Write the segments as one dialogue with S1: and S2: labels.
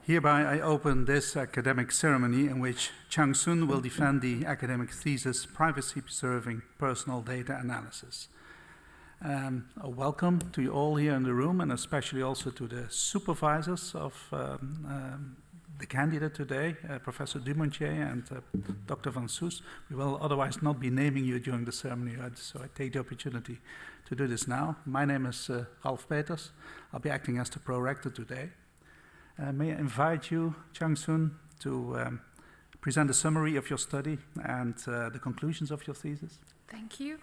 S1: Hereby I open this academic ceremony in which Chang Sun will defend the academic thesis, Privacy-Preserving Personal Data Analysis. A welcome to you all here in the room, and especially also to the supervisors of the candidate today, Professor Dumontier and Dr. Van Soes. We will otherwise not be naming you during the ceremony, so I take the opportunity to do this now. My name is Ralph Peters. I'll be acting as the pro-rector today. May I invite you, Chang Sun, to present a summary of your study and the conclusions of your thesis.
S2: Thank you.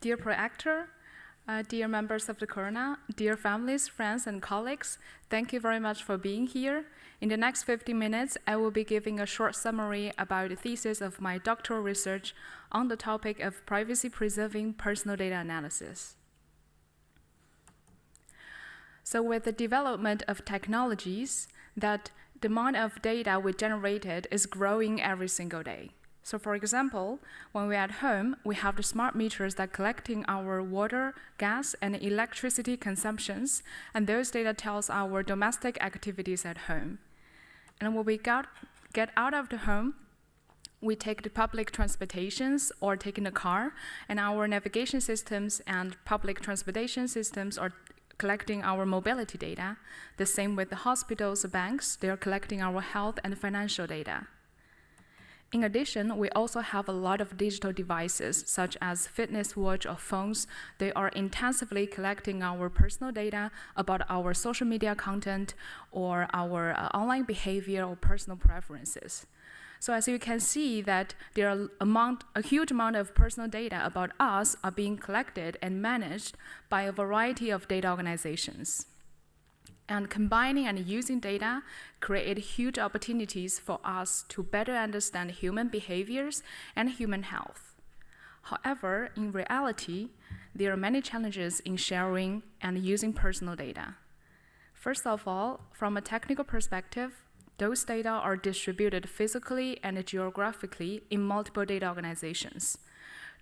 S2: Dear pro-rector, dear members of the Corona, dear families, friends, and colleagues, thank you very much for being here. In the next 50 minutes, I will be giving a short summary about the thesis of my doctoral research on the topic of privacy-preserving personal data analysis. So with the development of technologies, that the amount of data we generated is growing every single day. So for example, when we're at home, we have the smart meters that are collecting our water, gas, and electricity consumptions, and those data tells our domestic activities at home. And when we get out of the home, we take the public transportations or take in the car, and our navigation systems and public transportation systems are collecting our mobility data. The same with the hospitals, banks, they are collecting our health and financial data. In addition, we also have a lot of digital devices, such as fitness watch or phones. They are intensively collecting our personal data about our social media content or our online behavior or personal preferences. So as you can see that there are a huge amount of personal data about us are being collected and managed by a variety of data organizations. And combining and using data create huge opportunities for us to better understand human behaviors and human health. However, in reality, there are many challenges in sharing and using personal data. First of all, from a technical perspective, those data are distributed physically and geographically in multiple data organizations.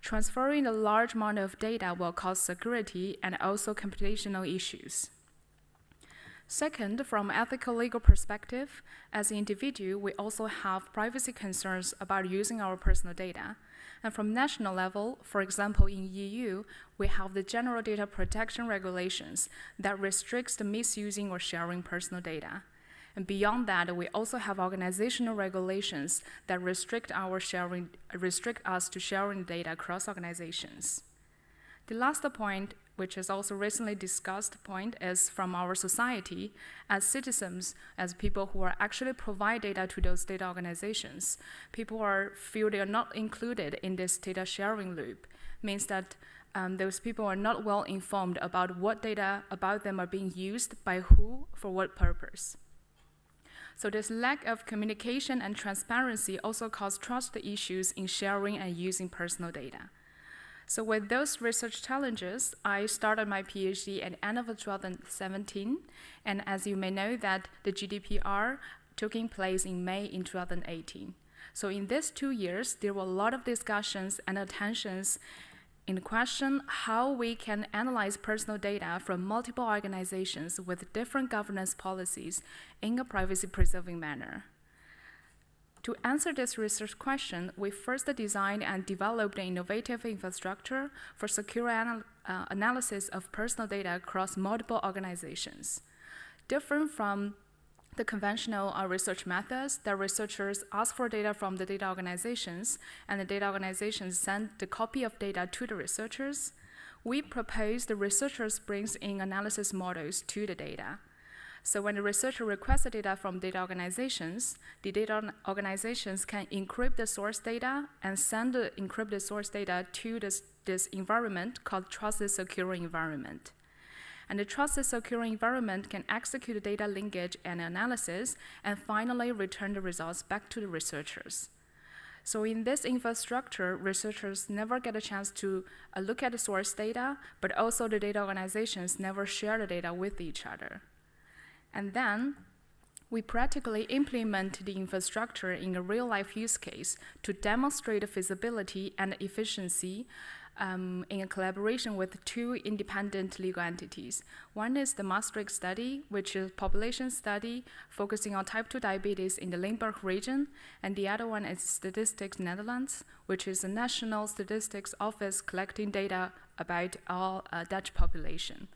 S2: Transferring a large amount of data will cause security and also computational issues. Second, from an ethical legal perspective, as an individual, we also have privacy concerns about using our personal data. And from national level, for example, in EU, we have the General Data Protection Regulations that restricts the misusing or sharing personal data. And beyond that, we also have organizational regulations that restrict us to sharing data across organizations. The last point, which is also recently discussed point, is from our society as citizens, as people who are actually provide data to those data organizations. People feel they are not included in this data sharing loop, means that those people are not well informed about what data about them are being used by who, for what purpose. So this lack of communication and transparency also cause trust issues in sharing and using personal data. So with those research challenges, I started my PhD at the end of 2017, and as you may know that the GDPR took in place in May in 2018. So in these 2 years, there were a lot of discussions and attentions in the question how we can analyze personal data from multiple organizations with different governance policies in a privacy-preserving manner. To answer this research question, we first designed and developed an innovative infrastructure for secure analysis of personal data across multiple organizations. Different from the conventional research methods that researchers ask for data from the data organizations, and the data organizations send the copy of data to the researchers, we propose the researchers brings in analysis models to the data. So when the researcher requests the data from data organizations, the data organizations can encrypt the source data and send the encrypted source data to this environment called trusted secure environment. And the trusted secure environment can execute data linkage and analysis and finally return the results back to the researchers. So in this infrastructure, researchers never get a chance to look at the source data, but also the data organizations never share the data with each other. And then we practically implement the infrastructure in a real-life use case to demonstrate the feasibility and efficiency in a collaboration with two independent legal entities. One is the Maastricht study, which is a population study focusing on type 2 diabetes in the Limburg region, and the other one is Statistics Netherlands, which is a national statistics office collecting data about all Dutch population.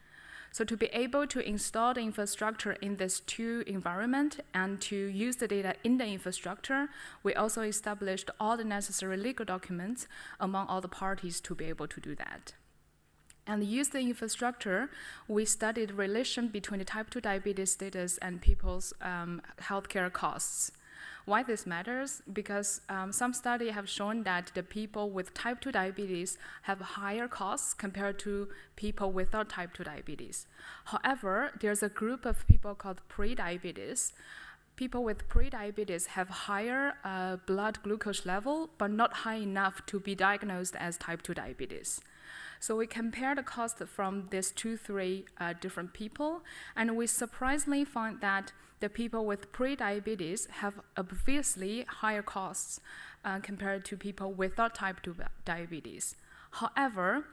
S2: So to be able to install the infrastructure in this two environment and to use the data in the infrastructure, we also established all the necessary legal documents among all the parties to be able to do that. And use the infrastructure, we studied the relation between the type 2 diabetes status and people's healthcare costs. Why this matters? Because some studies have shown that the people with type 2 diabetes have higher costs compared to people without type 2 diabetes. However, there's a group of people called pre-diabetes. People with pre-diabetes have higher blood glucose level, but not high enough to be diagnosed as type 2 diabetes. So we compare the cost from these three different people, and we surprisingly found that the people with pre-diabetes have obviously higher costs compared to people without type 2 diabetes. However,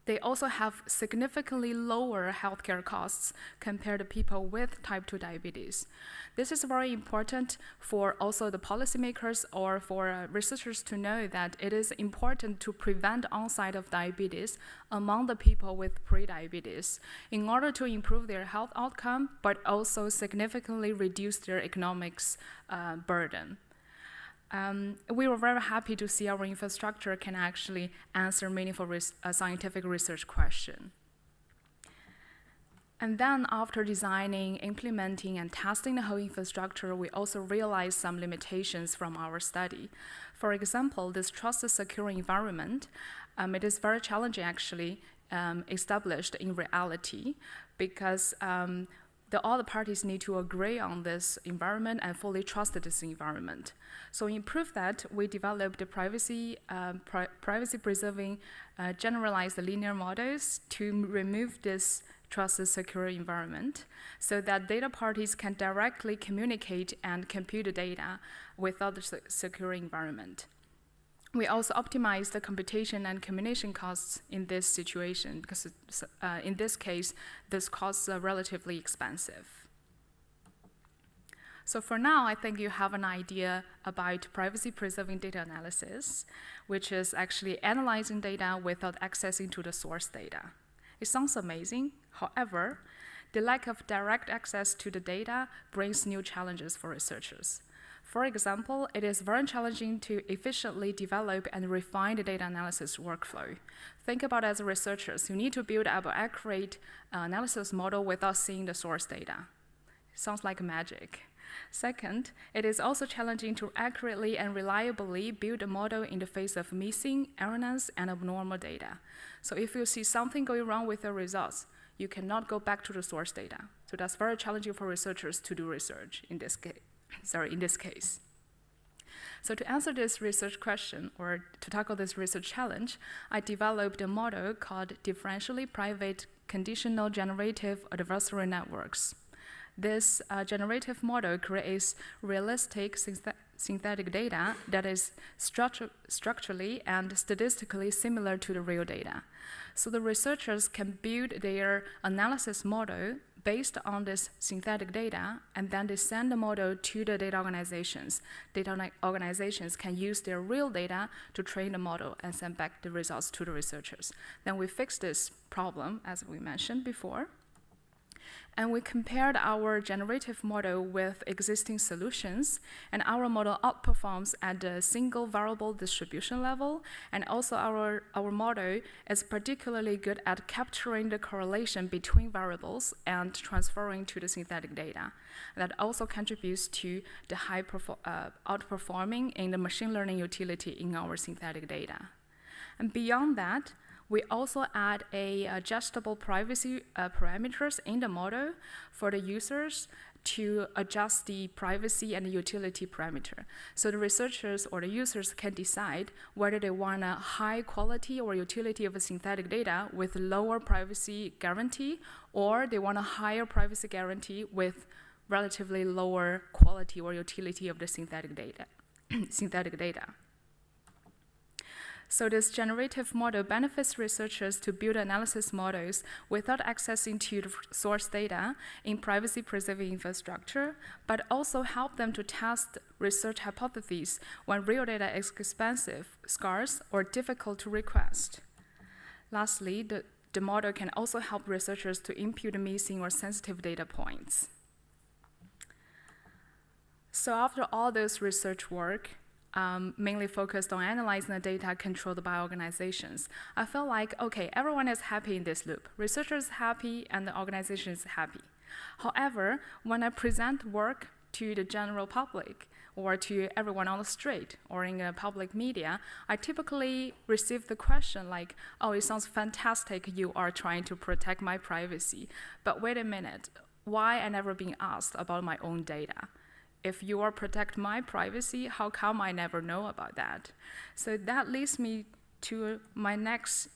S2: they also have significantly lower healthcare costs compared to people with type 2 diabetes. This is very important for also the policymakers or for researchers to know that it is important to prevent onset of diabetes among the people with pre-diabetes in order to improve their health outcome, but also significantly reduce their economics burden. We were very happy to see our infrastructure can actually answer meaningful scientific research questions. And then after designing, implementing, and testing the whole infrastructure, we also realized some limitations from our study. For example, this trusted secure environment, it is very challenging actually established in reality because all the parties need to agree on this environment and fully trust this environment. So to improve that, we developed privacy-preserving generalized linear models to remove this trusted secure environment so that data parties can directly communicate and compute the data without the secure environment. We also optimized the computation and communication costs in this situation because in this case, these costs are relatively expensive. So for now, I think you have an idea about privacy-preserving data analysis, which is actually analyzing data without accessing to the source data. It sounds amazing. However, the lack of direct access to the data brings new challenges for researchers. For example, it is very challenging to efficiently develop and refine the data analysis workflow. Think about as researchers, you need to build up an accurate analysis model without seeing the source data. Sounds like magic. Second, it is also challenging to accurately and reliably build a model in the face of missing, erroneous, and abnormal data. So if you see something going wrong with the results, you cannot go back to the source data. So that's very challenging for researchers to do research in this case. So to answer this research question, or to tackle this research challenge, I developed a model called differentially private conditional generative adversarial networks. This generative model creates realistic synthetic data that is structurally and statistically similar to the real data. So the researchers can build their analysis model based on this synthetic data, and then they send the model to the data organizations. Data organizations can use their real data to train the model and send back the results to the researchers. Then we fix this problem, as we mentioned before. And we compared our generative model with existing solutions, and our model outperforms at the single variable distribution level, and also our model is particularly good at capturing the correlation between variables and transferring to the synthetic data. That also contributes to the high outperforming in the machine learning utility in our synthetic data. And beyond that, we also add adjustable privacy parameters in the model for the users to adjust the privacy and the utility parameter. So the researchers or the users can decide whether they want a high quality or utility of a synthetic data with lower privacy guarantee, or they want a higher privacy guarantee with relatively lower quality or utility of the synthetic data. So this generative model benefits researchers to build analysis models without accessing to the source data in privacy-preserving infrastructure, but also help them to test research hypotheses when real data is expensive, scarce, or difficult to request. Lastly, the model can also help researchers to impute missing or sensitive data points. So after all this research work, mainly focused on analyzing the data controlled by organizations, I felt like, okay, everyone is happy in this loop. Researchers happy and the organization is happy. However, when I present work to the general public or to everyone on the street or in a public media, I typically receive the question like, oh, it sounds fantastic you are trying to protect my privacy, but wait a minute, why I never been asked about my own data? If you are protect my privacy, how come I never know about that? So that leads me to my next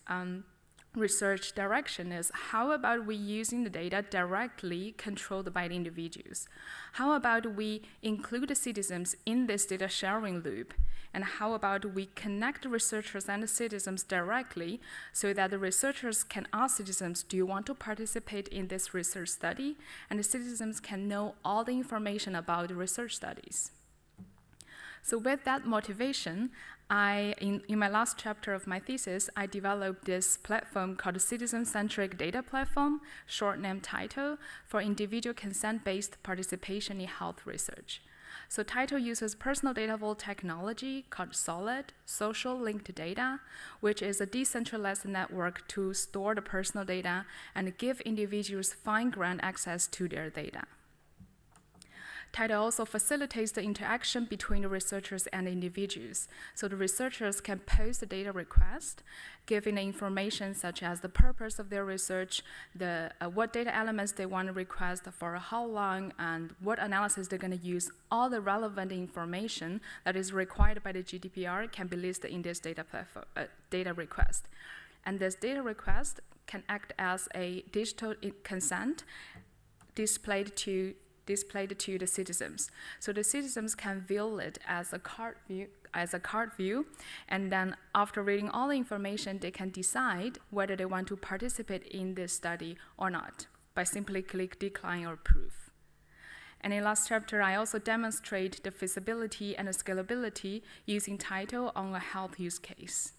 S2: research direction is how about we using the data directly controlled by the individuals? How about we include the citizens in this data sharing loop? And how about we connect researchers and the citizens directly so that the researchers can ask citizens, do you want to participate in this research study? And the citizens can know all the information about the research studies. So with that motivation, in my last chapter of my thesis, I developed this platform called the Citizen-centric data platform, short name TITLE, for individual consent-based participation in health research. So TITLE uses personal data vault technology called SOLID, social linked data, which is a decentralized network to store the personal data and give individuals fine-grained access to their data. TITLE also facilitates the interaction between the researchers and the individuals. So the researchers can post a data request, giving the information such as the purpose of their research, what data elements they want to request for how long, and what analysis they're going to use. All the relevant information that is required by the GDPR can be listed in this data request. And this data request can act as a digital consent displayed to the citizens. So the citizens can view it as a card view, and then after reading all the information, they can decide whether they want to participate in this study or not by simply click decline or approve. And in last chapter, I also demonstrate the feasibility and the scalability using TITLE on a health use case.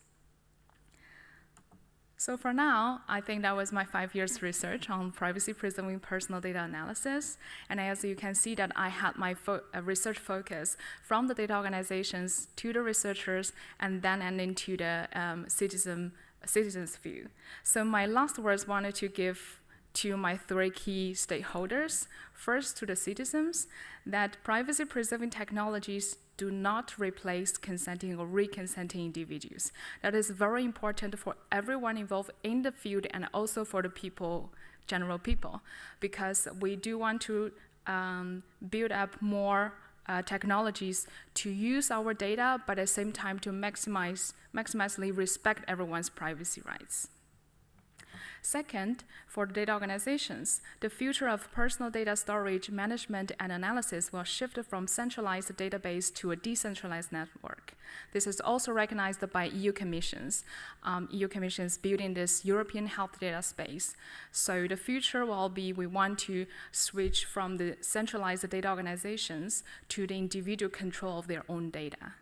S2: So for now, I think that was my 5 years research on privacy-preserving personal data analysis. And as you can see that I had my research focus from the data organizations to the researchers and then ending to the citizens' view. So my last words wanted to give to my 3 key stakeholders. First, to the citizens, that privacy-preserving technologies do not replace consenting or reconsenting individuals. That is very important for everyone involved in the field and also for the people, general people, because we do want to build up more technologies to use our data, but at the same time to maximally respect everyone's privacy rights. Second, for data organizations, the future of personal data storage, management, and analysis will shift from centralized database to a decentralized network. This is also recognized by EU Commissions. EU Commissions building this European health data space. So the future will be we want to switch from the centralized data organizations to the individual control of their own data.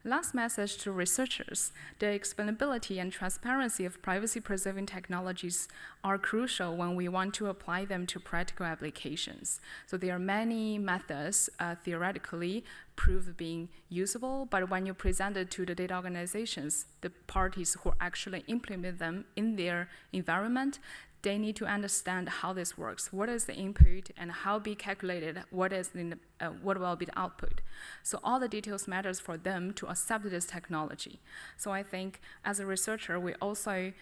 S2: Last message to researchers, the explainability and transparency of privacy-preserving technologies are crucial when we want to apply them to practical applications. So there are many methods theoretically prove being usable, but when you present it to the data organizations, the parties who actually implement them in their environment, they need to understand how this works, what is the input, and how be calculated, what will be the output. So all the details matters for them to accept this technology. So I think as a researcher, we also,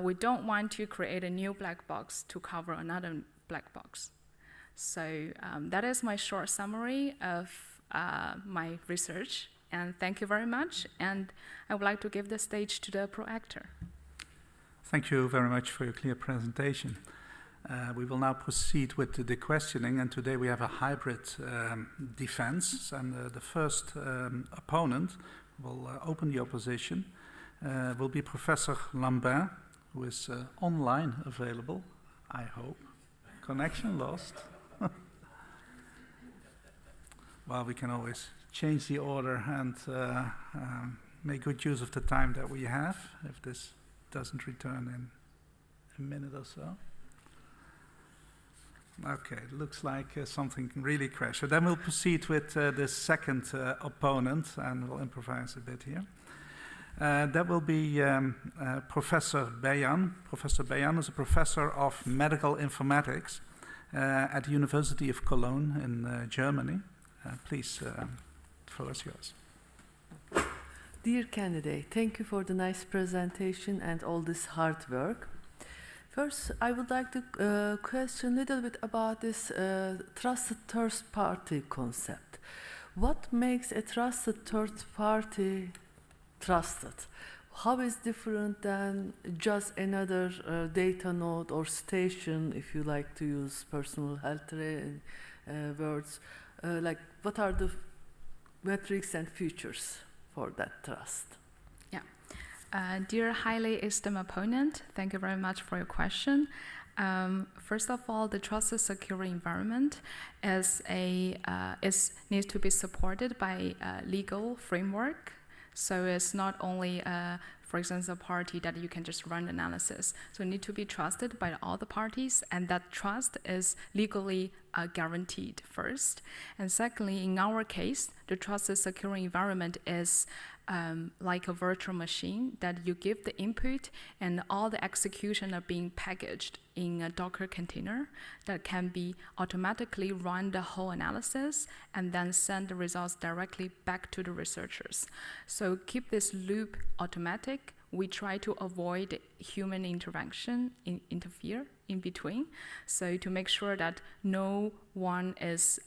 S2: we don't want to create a new black box to cover another black box. So that is my short summary of my research, and thank you very much. And I would like to give the stage to the proactor.
S1: Thank you very much for your clear presentation. We will now proceed with the questioning, and today we have a hybrid defense, and the first opponent will open the opposition, will be Professor Lambert, who is online available, I hope. Connection lost. Well, we can always change the order and make good use of the time that we have, if this doesn't return in a minute or so. Okay, it looks like something really crashed. So then we'll proceed with the second opponent, and we'll improvise a bit here. That will be Professor Beyan. Professor Beyan is a professor of medical informatics at the University of Cologne in Germany. Please, the floor is yours.
S3: Dear candidate, thank you for the nice presentation and all this hard work. First, I would like to question a little bit about this trusted third party concept. What makes a trusted third party trusted? How is different than just another data node or station, if you like to use personal health words? Like, what are the metrics and features for that trust?
S2: Dear highly esteemed opponent, thank you very much for your question. First of all, the trusted secure environment needs to be supported by a legal framework. So it's not only, for example, a party that you can just run analysis. So it needs to be trusted by all the parties, and that trust is legally guaranteed first. And secondly, in our case, the trusted secure environment is like a virtual machine that you give the input and all the execution are being packaged in a Docker container that can be automatically run the whole analysis and then send the results directly back to the researchers. So keep this loop automatic. We try to avoid human intervention, interfere in between. So to make sure that no one is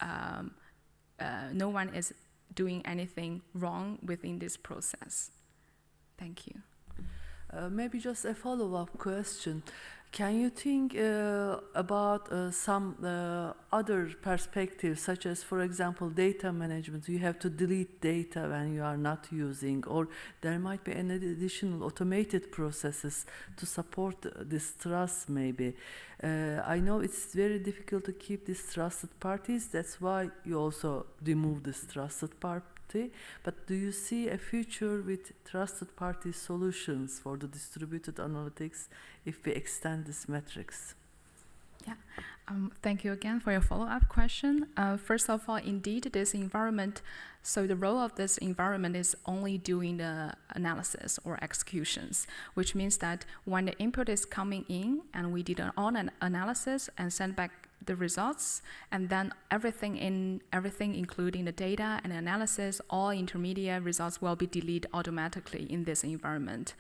S2: doing anything wrong within this process. Thank you.
S3: Maybe just a follow-up question. Can you think about some other perspectives, such as, for example, data management? You have to delete data when you are not using, or there might be an additional automated processes to support this trust, maybe. I know it's very difficult to keep these trusted parties. That's why you also remove this trusted party. But do you see a future with trusted party solutions for the distributed analytics if we extend these metrics?
S2: Yeah, thank you again for your follow-up question. First of all, indeed, this environment, so the role of this environment is only doing the analysis or executions, which means that when the input is coming in and we did an analysis and send back the results, and then everything including the data and analysis, all intermediate results will be deleted automatically in this environment.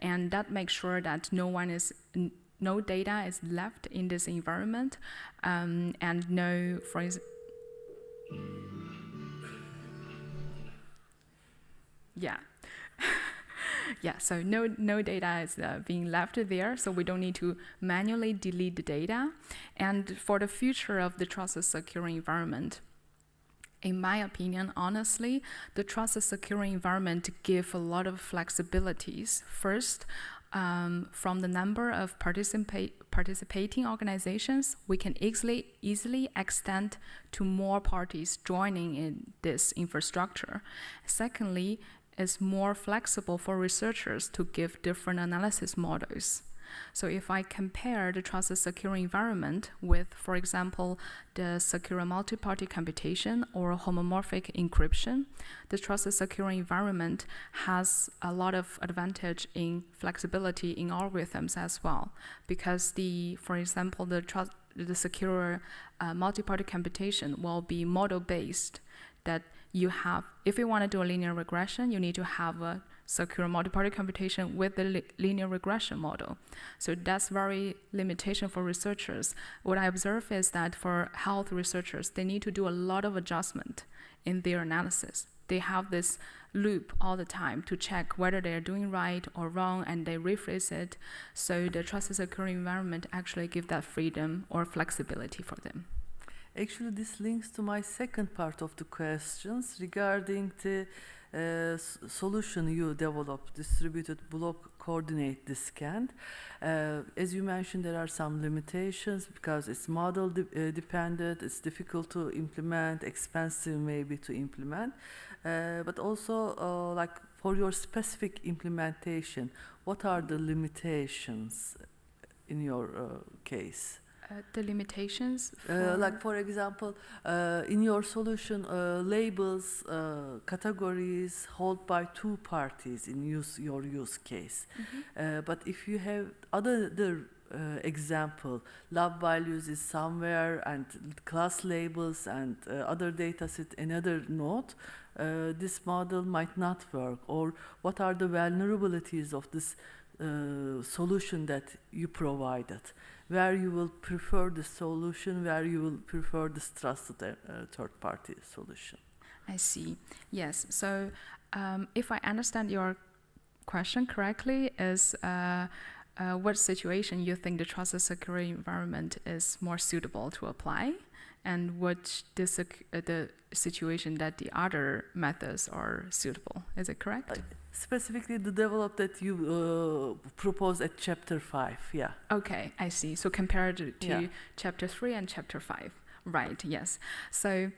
S2: And that makes sure that no data is left in this environment, and no, for example, so no data is being left there, so we don't need to manually delete the data. And for the future of the trusted secure environment, in my opinion, honestly, the trusted secure environment gives a lot of flexibilities. First, from the number of participating organizations, we can easily extend to more parties joining in this infrastructure. Secondly, it's more flexible for researchers to give different analysis models. So if I compare the trusted secure environment with, for example, the secure multi-party computation or homomorphic encryption, the trusted secure environment has a lot of advantage in flexibility in algorithms as well, because for example, the secure multi-party computation will be model-based. That you have, if you want to do a linear regression, you need to have a secure multi-party computation with the linear regression model. So that's very limitation for researchers. What I observe is that for health researchers, they need to do a lot of adjustment in their analysis. They have this loop all the time to check whether they're doing right or wrong, and they rephrase it. So the trusted secure environment actually gives that freedom or flexibility for them.
S3: Actually, this links to my second part of the questions regarding the solution you developed, distributed block coordinate diskant. As you mentioned, there are some limitations because it's model dependent, it's difficult to implement, expensive maybe to implement, but also like for your specific implementation, what are the limitations in your case?
S2: The limitations?
S3: Like for example, in your solution, labels, categories hold by two parties in your use case. But if you have other example, lab values is somewhere and class labels and other data set another node, this model might not work. Or what are the vulnerabilities of this solution that you provided? Where you will prefer the solution, where you will prefer this trusted third-party solution.
S2: I see. Yes. So if I understand your question correctly, is what situation you think the trusted security environment is more suitable to apply, and what the situation that the other methods are suitable. Is it correct?
S3: Specifically the develop that you propose at chapter 5, yeah.
S2: Okay, I see. So compared to chapter 3 and chapter 5. Right, yes. So,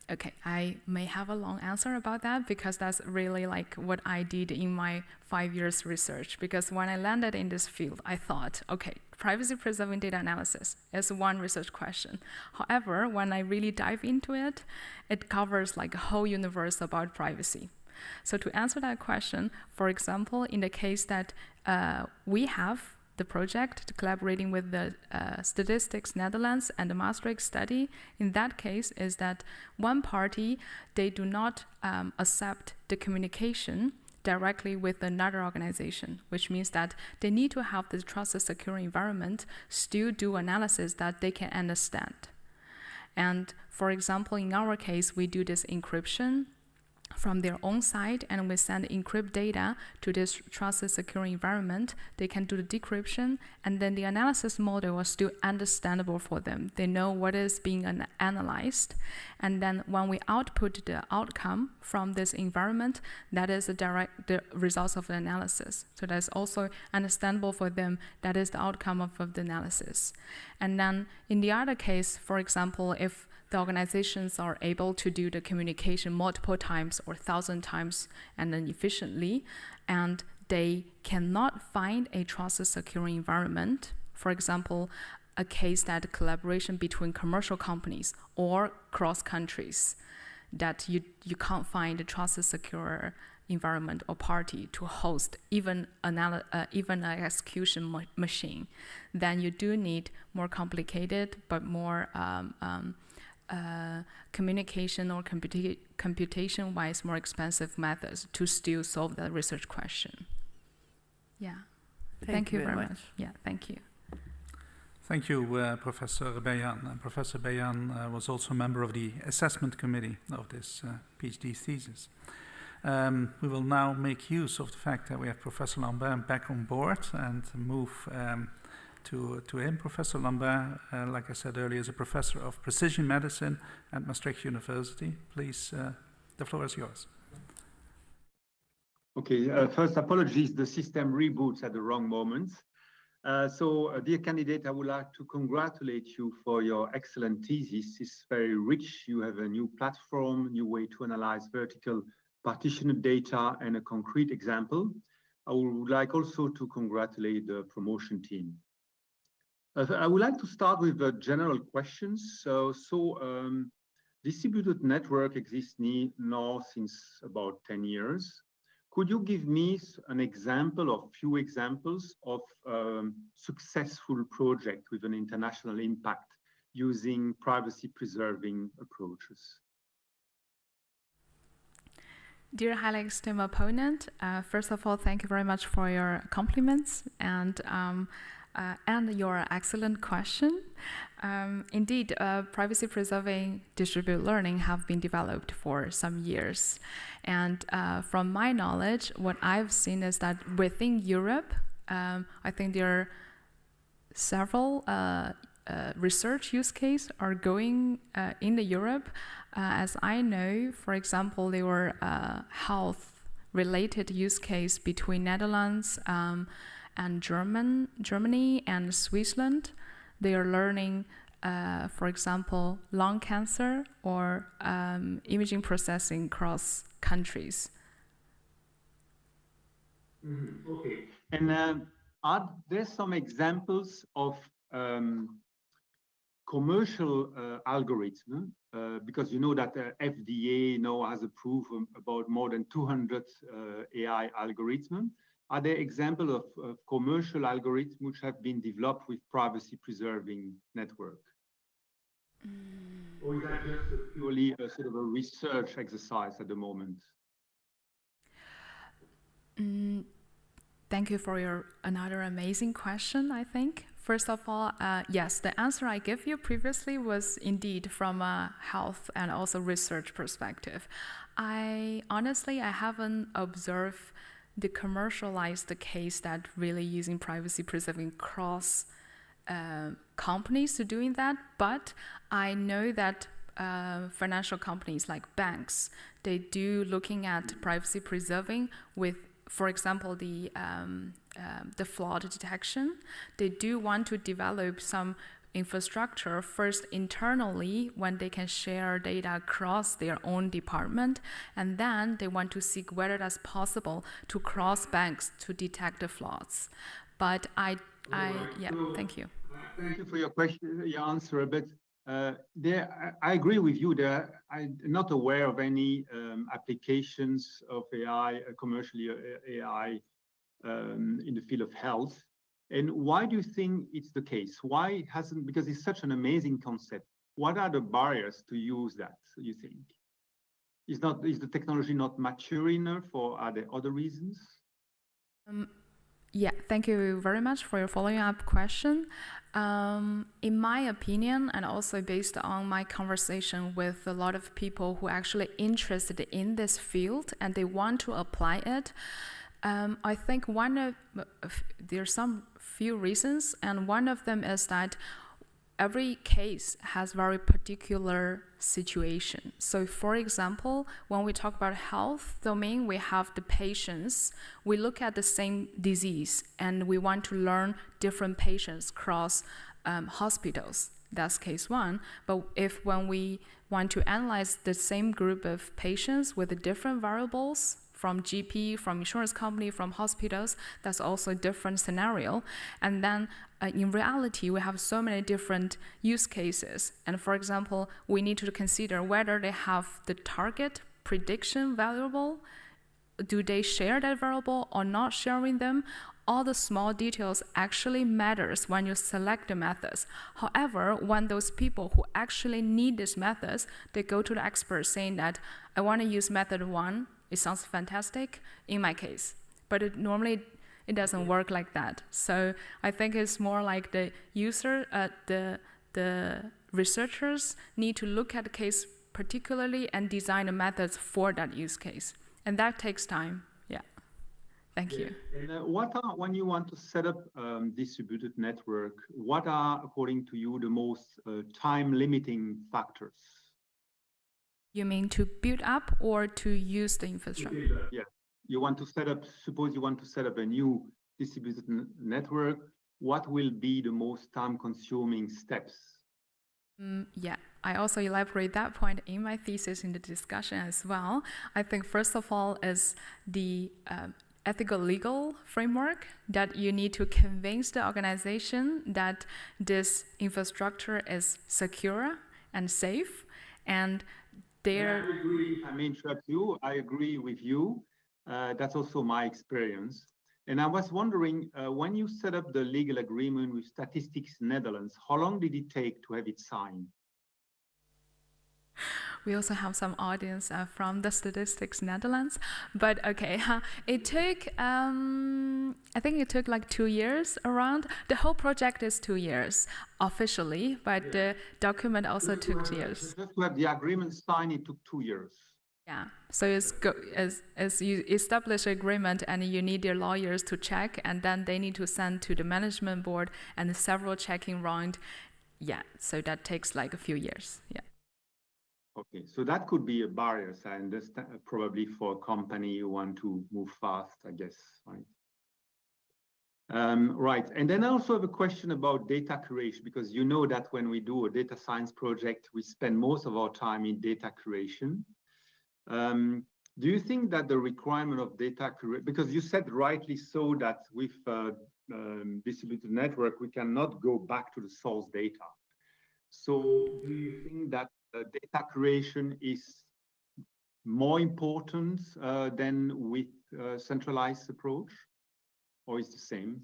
S2: okay, I may have a long answer about that because that's really like what I did in my 5 years research. Because when I landed in this field, I thought, okay, privacy-preserving data analysis is one research question. However, when I really dive into it, it covers like a whole universe about privacy. So to answer that question, for example, in the case that we have the project collaborating with the Statistics Netherlands and the Maastricht study, in that case is that one party, they do not accept the communication directly with another organization, which means that they need to have the trusted secure environment still do analysis that they can understand. And for example, in our case, we do this encryption from their own side, and we send encrypt data to this trusted secure environment. They can do the decryption, and then the analysis model is still understandable for them. They know what is being analyzed, and then when we output the outcome from this environment, that is the results of the analysis. So that's also understandable for them. That is the outcome of the analysis. And then in the other case, for example, if the organizations are able to do the communication multiple times or 1,000 times and then efficiently, and they cannot find a trusted secure environment. For example, a case that collaboration between commercial companies or cross countries, that you can't find a trusted secure environment or party to host even an execution machine, then you do need more complicated but more communication or computation-wise more expensive methods to still solve that research question. Yeah. Thank you very much. Yeah, thank you.
S1: Thank you, Professor Beyan. Professor Beyan was also a member of the assessment committee of this PhD thesis. We will now make use of the fact that we have Professor Lambert back on board and move to him. Professor Lambert, like I said earlier, is a professor of precision medicine at Maastricht University. Please, the floor is yours.
S4: Okay, first apologies, the system reboots at the wrong moment. Dear candidate, I would like to congratulate you for your excellent thesis. It's very rich. You have a new platform, new way to analyze vertical partitioned data and a concrete example. I would like also to congratulate the promotion team. I would like to start with the general questions. Distributed network exists now since about 10 years. Could you give me an example or few examples of successful project with an international impact using privacy-preserving approaches?
S2: Dear highly esteemed opponent, first of all, thank you very much for your compliments and your excellent question. Indeed, privacy-preserving distributed learning have been developed for some years. And from my knowledge, what I've seen is that within Europe, I think there are several research use case are going in the Europe. As I know, for example, there were health-related use case between Netherlands and Germany and Switzerland. They are learning, for example, lung cancer or imaging processing across countries.
S4: Okay. And are there some examples of commercial algorithms? Because you know that FDA now has approved about more than 200 AI algorithms. Are there examples of commercial algorithms which have been developed with privacy-preserving network? Or is that just purely a sort of a research exercise at the moment?
S2: Thank you for another amazing question, I think. First of all, yes, the answer I gave you previously was indeed from a health and also research perspective. Honestly, I haven't observed the commercialized case that really using privacy preserving cross companies to doing that, but I know that financial companies like banks, they do looking at privacy preserving with, for example, the fraud detection. They do want to develop some infrastructure first internally when they can share data across their own department, and then they want to seek whether that's possible to cross banks to detect the frauds. But
S4: Right.
S2: yeah,
S4: So,
S2: thank you.
S4: Thank you for your question, your answer a bit. I agree with you there. I'm not aware of any applications of AI, commercially AI, in the field of health. And why do you think it's the case? Why hasn't, because it's such an amazing concept. What are the barriers to use that, you think? Is the technology not mature enough, or are there other reasons?
S2: Yeah, thank you very much for your following up question. In my opinion, and also based on my conversation with a lot of people who are actually interested in this field and they want to apply it, I think there's some few reasons, and one of them is that every case has very particular situation. So for example, when we talk about health domain, we have the patients, we look at the same disease and we want to learn different patients across hospitals. That's case one. But when we want to analyze the same group of patients with the different variables, from GP, from insurance company, from hospitals, that's also a different scenario. And then in reality, we have so many different use cases. And for example, we need to consider whether they have the target prediction variable, do they share that variable or not sharing them? All the small details actually matters when you select the methods. However, when those people who actually need these methods, they go to the expert saying that I want to use method 1, it sounds fantastic in my case, but normally it doesn't work like that. So I think it's more like the user, the researchers need to look at the case particularly and design the methods for that use case, and that takes time. Yeah, thank you.
S4: And when you want to set up distributed network, what are, according to you, the most time-limiting factors?
S2: You mean to build up or to use the infrastructure?
S4: Yeah, you want to set up, suppose you want to set up a new distributed network, what will be the most time-consuming steps?
S2: Yeah, I also elaborate that point in my thesis in the discussion as well. I think first of all is the ethical legal framework that you need to convince the organization that this infrastructure is secure and safe, and
S4: I agree. I may interrupt you. I agree with you. That's also my experience. And I was wondering, when you set up the legal agreement with Statistics Netherlands, how long did it take to have it signed?
S2: We also have some audience from the Statistics Netherlands, but okay, it took, I think it took like 2 years around. The whole project is 2 years officially, but the document also took 2 years.
S4: Just to have the agreement signed, it took 2 years.
S2: Yeah, so as you establish an agreement and you need your lawyers to check, and then they need to send to the management board and several checking rounds. yeah, so that takes like a few years. Yeah.
S4: Okay, so that could be a barrier, so I understand, probably for a company you want to move fast, I guess, right? Right, and then I also have a question about data curation, because you know that when we do a data science project, we spend most of our time in data curation. Do you think that the requirement of data curation, because you said rightly so that with distributed network, we cannot go back to the source data. So do you think that data curation is more important than with centralized approach, or is the same?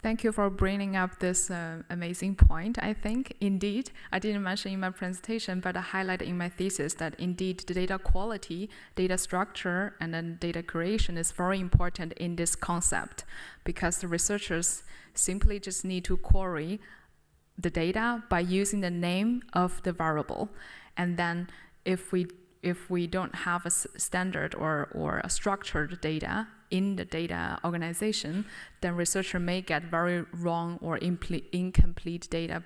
S2: Thank you for bringing up this amazing point. I think, indeed, I didn't mention in my presentation, but I highlighted in my thesis that indeed the data quality, data structure, and then data curation is very important in this concept, because the researchers simply just need to query the data by using the name of the variable. And then if we don't have a standard or a structured data in the data organization, then researcher may get very wrong or incomplete data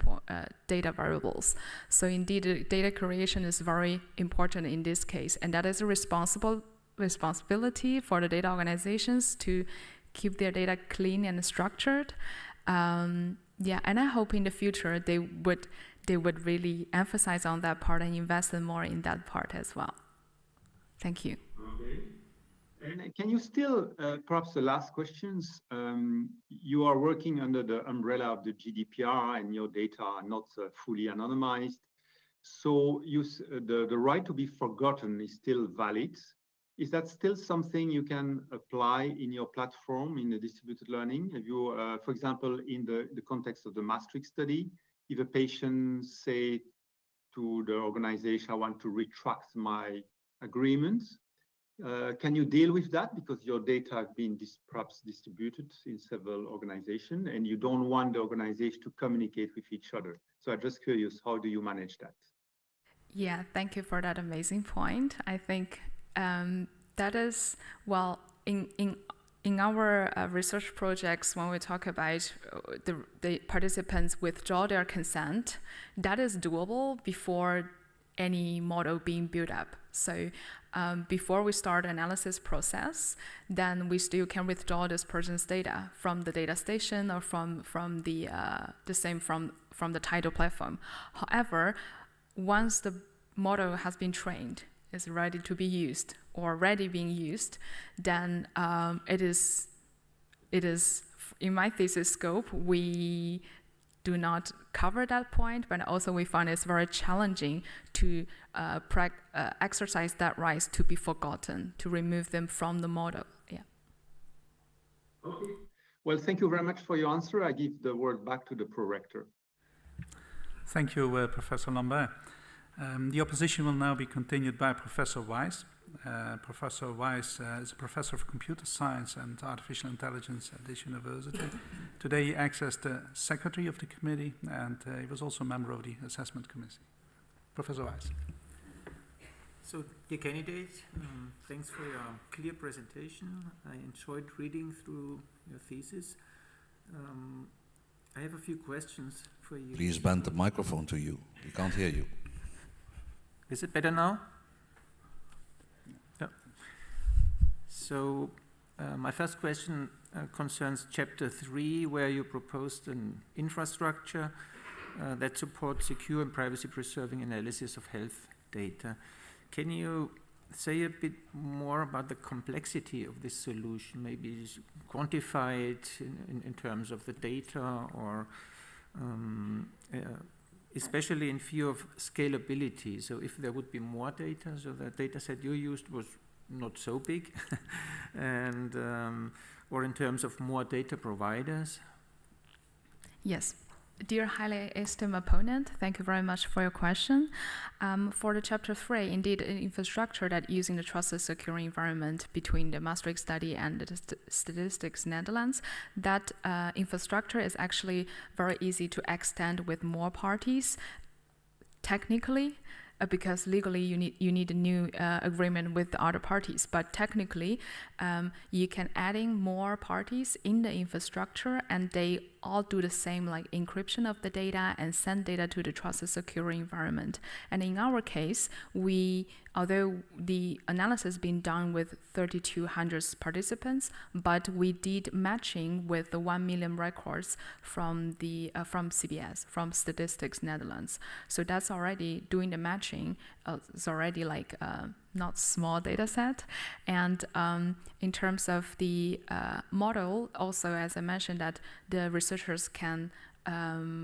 S2: variables. So indeed, data curation is very important in this case, and that is a responsibility for the data organizations to keep their data clean and structured. Yeah, and I hope in the future they would really emphasize on that part and invest more in that part as well. Thank you.
S4: Okay. And can you still, perhaps the last questions, you are working under the umbrella of the GDPR and your data are not fully anonymized. So the right to be forgotten is still valid. Is that still something you can apply in your platform in the distributed learning? Have you, for example, in the context of the Maastricht study, if a patient say to the organization, I want to retract my agreement, can you deal with that? Because your data have been perhaps distributed in several organizations and you don't want the organization to communicate with each other. So I'm just curious, how do you manage that?
S2: Yeah, thank you for that amazing point. I think that is, well, in our research projects, when we talk about the participants withdraw their consent, that is doable before any model being built up. So before we start the analysis process, then we still can withdraw this person's data from the data station or from the title platform. However, once the model has been trained, is ready to be used or already being used, then it is in my thesis scope, we do not cover that point, but also we find it's very challenging to exercise that right to be forgotten, to remove them from the model. Yeah.
S4: Okay. Well, thank you very much for your answer. I give the word back to the prorector.
S1: Thank you, Professor Lambert. The opposition will now be continued by Professor Weiss. Professor Weiss is a professor of computer science and artificial intelligence at this university. Today he acts as the secretary of the committee, and he was also a member of the assessment committee. Professor Weiss.
S5: So, dear candidate, thanks for your clear presentation. I enjoyed reading through your thesis. I have a few questions for you.
S6: Please bend the microphone to you. We can't hear you.
S5: Is it better now? Yeah. So, my first question concerns chapter 3, where you proposed an infrastructure that supports secure and privacy-preserving analysis of health data. Can you say a bit more about the complexity of this solution? Maybe quantify it in terms of the data, or especially in view of scalability. So if there would be more data, so the data set you used was not so big, and or in terms of more data providers?
S2: Yes. Dear highly esteemed opponent, thank you very much for your question. For the chapter 3, indeed, an infrastructure that using the trusted secure environment between the Maastricht study and the statistics Netherlands, that infrastructure is actually very easy to extend with more parties. Technically, because legally you need a new agreement with the other parties. But technically, you can adding more parties in the infrastructure, and they all do the same, like encryption of the data and send data to the trusted secure environment. And in our case, although the analysis been done with 3,200 participants, but we did matching with the 1 million records from CBS, from Statistics Netherlands. So that's already doing the matching. It's already like not small data set. And in terms of the model, also as I mentioned, that the researchers can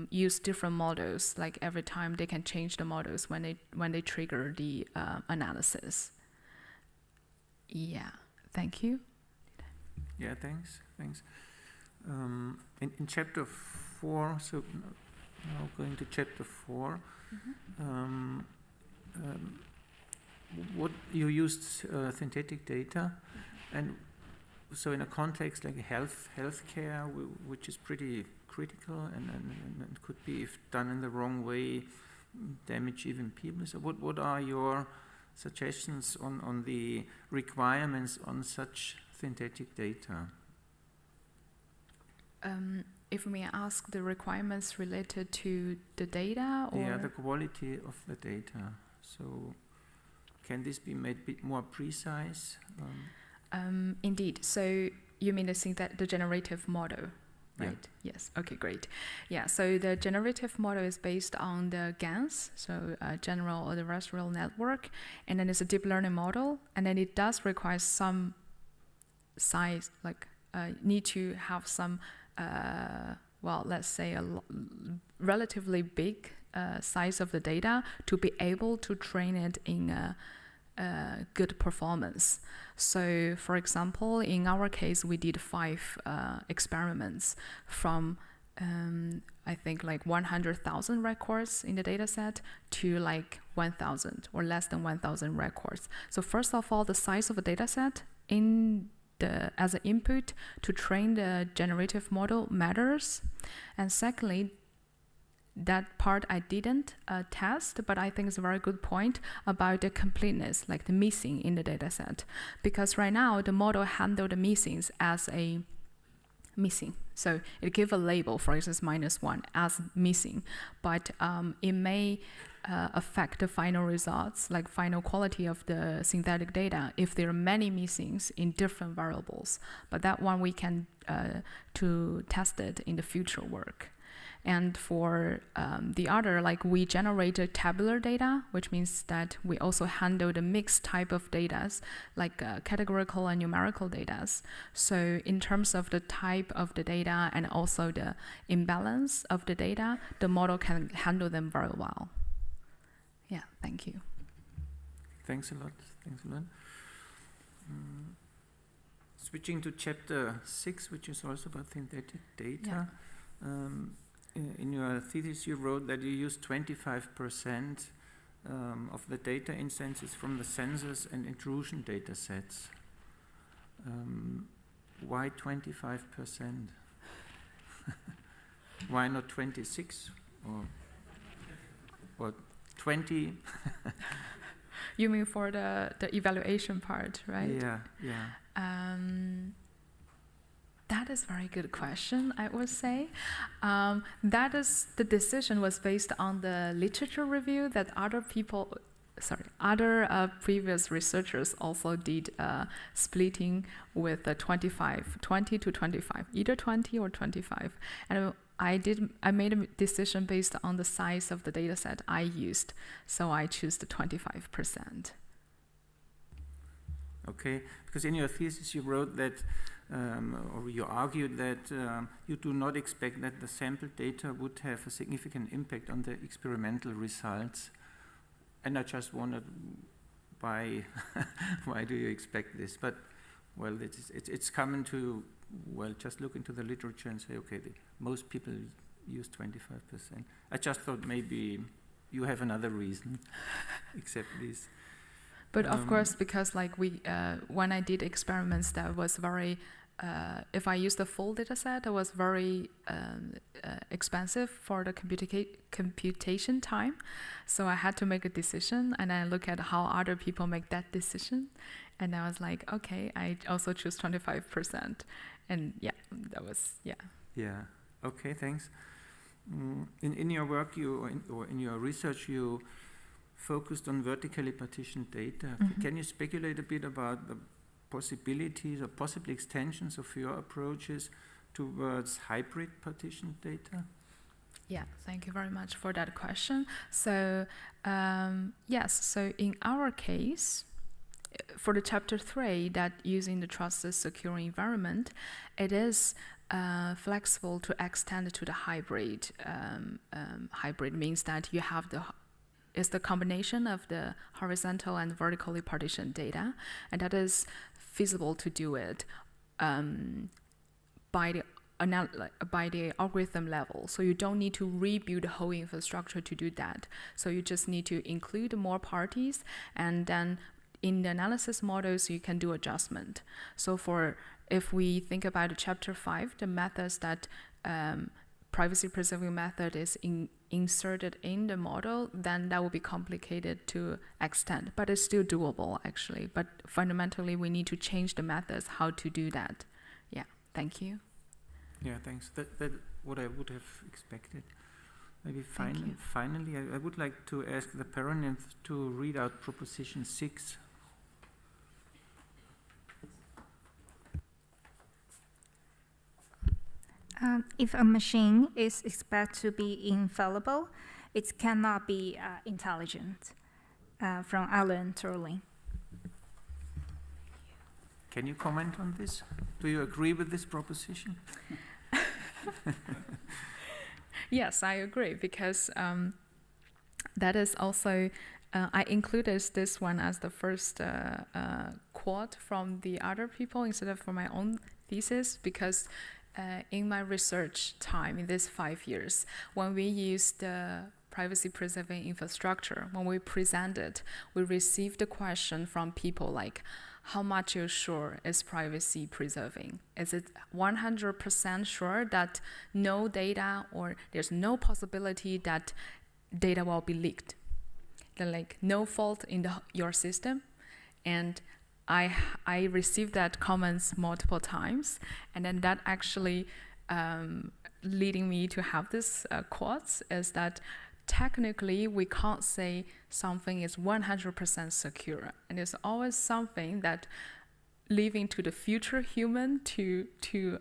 S2: use different models. Like every time they can change the models when they trigger the analysis. Yeah, thank you.
S5: Yeah, thanks. In chapter 4, so now going to chapter 4, what you used synthetic data, and so in a context like healthcare, which is pretty critical and could be, if done in the wrong way, damage even people. So what are your suggestions on the requirements on such synthetic data?
S2: If we may ask the requirements related to the data, or
S5: yeah, the quality of the data. So can this be made a bit more precise?
S2: Indeed. So you mean the generative model, right? Yeah. Yes. Okay, great. Yeah. So the generative model is based on the GANs, so General Adversarial Network, and then it's a deep learning model, and then it does require some size, like need to have some, let's say a relatively big size of the data to be able to train it in a good performance. So, for example, in our case, we did 5 experiments from, I think, like 100,000 records in the data set to like 1,000 or less than 1,000 records. So first of all, the size of the data set as an input to train the generative model matters. And secondly, that part I didn't test, but I think it's a very good point about the completeness, like the missing in the data set. Because right now, the model handles the missings as a missing. So it gives a label, for instance, -1 as missing, but it may affect the final results, like final quality of the synthetic data, if there are many missings in different variables. But that one we can to test it in the future work. And for the other, like we generated tabular data, which means that we also handle the mixed type of data, like categorical and numerical data. So in terms of the type of the data and also the imbalance of the data, the model can handle them very well. Yeah, thank you.
S5: Thanks a lot. Switching to chapter 6, which is also about synthetic data. Yeah. In your thesis, you wrote that you use 25% of the data instances from the census and intrusion data sets. Why 25%? Why not 26 or 20?
S2: You mean for the evaluation part, right?
S5: Yeah.
S2: That is a very good question, I would say. The decision was based on the literature review that other previous researchers also did splitting with the 20 to 25, either 20 or 25. And I made a decision based on the size of the data set I used, so I choose the 25%.
S5: Okay, because in your thesis you wrote that, or you argued that you do not expect that the sample data would have a significant impact on the experimental results. And I just wondered why do you expect this? But, well, it's common to, just look into the literature and say, okay, most people use 25%. I just thought maybe you have another reason except this.
S2: But of course, because like when I did experiments that was very if I use the full data set, it was very expensive for the computation time. So I had to make a decision, and I look at how other people make that decision. And I was like, okay, I also choose 25%. And yeah, that was, yeah.
S5: Yeah, okay, thanks. In your work, or in your research, you focused on vertically partitioned data.
S2: Mm-hmm.
S5: Can you speculate a bit about the possibilities or possible extensions of your approaches towards hybrid partitioned data?
S2: Yeah, thank you very much for that question. So, yes, so in our case, for the chapter 3, that using the trusted secure environment, it is flexible to extend to the hybrid. Hybrid means that you have it's the combination of the horizontal and vertically partitioned data, and that is feasible to do it by the algorithm level. So you don't need to rebuild the whole infrastructure to do that. So you just need to include more parties, and then in the analysis models, you can do adjustment. So if we think about chapter 5, the methods that privacy preserving method is inserted in the model, then that will be complicated to extend, but it's still doable actually. But fundamentally, we need to change the methods how to do that. Yeah, thank you.
S5: Yeah, thanks. That what I would have expected. Maybe finally, I would like to ask the Paronyms to read out proposition 6.
S7: If a machine is expected to be infallible, it cannot be intelligent. From Alan Turing.
S5: Can you comment on this? Do you agree with this proposition?
S2: Yes, I agree, because that is also, I included this one as the first quote from the other people instead of from my own thesis, because in my research time in these 5 years, when we used the privacy preserving infrastructure, when we presented, we received the question from people like, how much you're sure is privacy preserving? Is it 100% sure that no data, or there's no possibility that data will be leaked? Like no fault in your system? And I received that comments multiple times, and then that actually leading me to have this quotes is that technically we can't say something is 100% secure, and there's always something that leaving to the future human to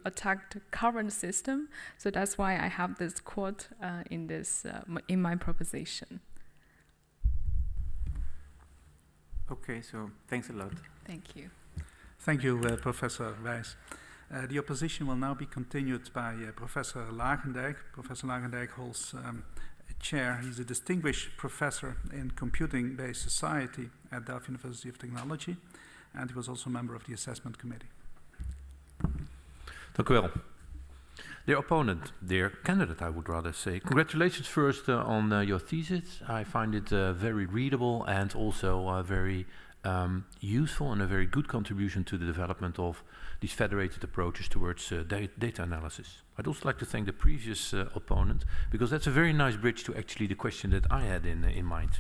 S2: attack the current system. So that's why I have this quote in my proposition.
S5: Okay, so thanks a lot.
S2: Thank you.
S1: Thank you, Professor Wijs. The opposition will now be continued by Professor Lagendijk. Professor Lagendijk holds a chair. He's a distinguished professor in computing-based society at Delft University of Technology, and he was also a member of the assessment committee.
S8: Dank u wel. Dear opponent, dear candidate, I would rather say, congratulations first on your thesis. I find it very readable and also very useful and a very good contribution to the development of these federated approaches towards data analysis. I'd also like to thank the previous opponent, because that's a very nice bridge to actually the question that I had in mind.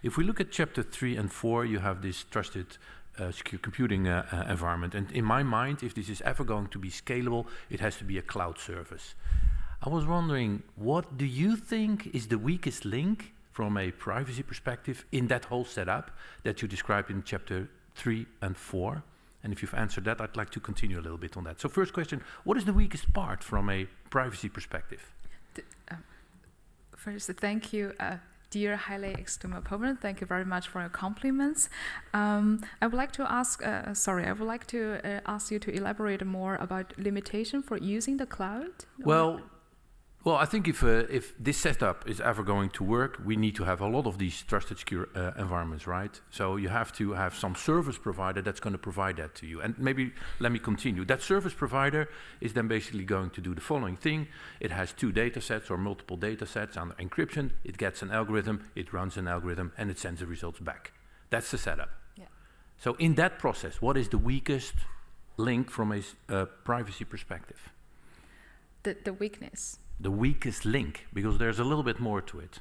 S8: If we look at chapter 3 and 4, you have this trusted secure computing environment, and in my mind, if this is ever going to be scalable, it has to be a cloud service. I was wondering, what do you think is the weakest link from a privacy perspective in that whole setup that you described in chapter 3 and 4? And if you've answered that, I'd like to continue a little bit on that. So first question, what is the weakest part from a privacy perspective?
S2: First, thank you, dear highly esteemed opponent. Thank you very much for your compliments. I would like to ask, ask you to elaborate more about limitation for using the cloud.
S8: Well, I think if this setup is ever going to work, we need to have a lot of these trusted secure environments, right? So you have to have some service provider that's going to provide that to you. And maybe let me continue. That service provider is then basically going to do the following thing. It has 2 data sets or multiple data sets under encryption. It gets an algorithm, it runs an algorithm, and it sends the results back. That's the setup.
S2: Yeah.
S8: So in that process, what is the weakest link from a privacy perspective?
S2: The weakness.
S8: The weakest link, because there's a little bit more to it.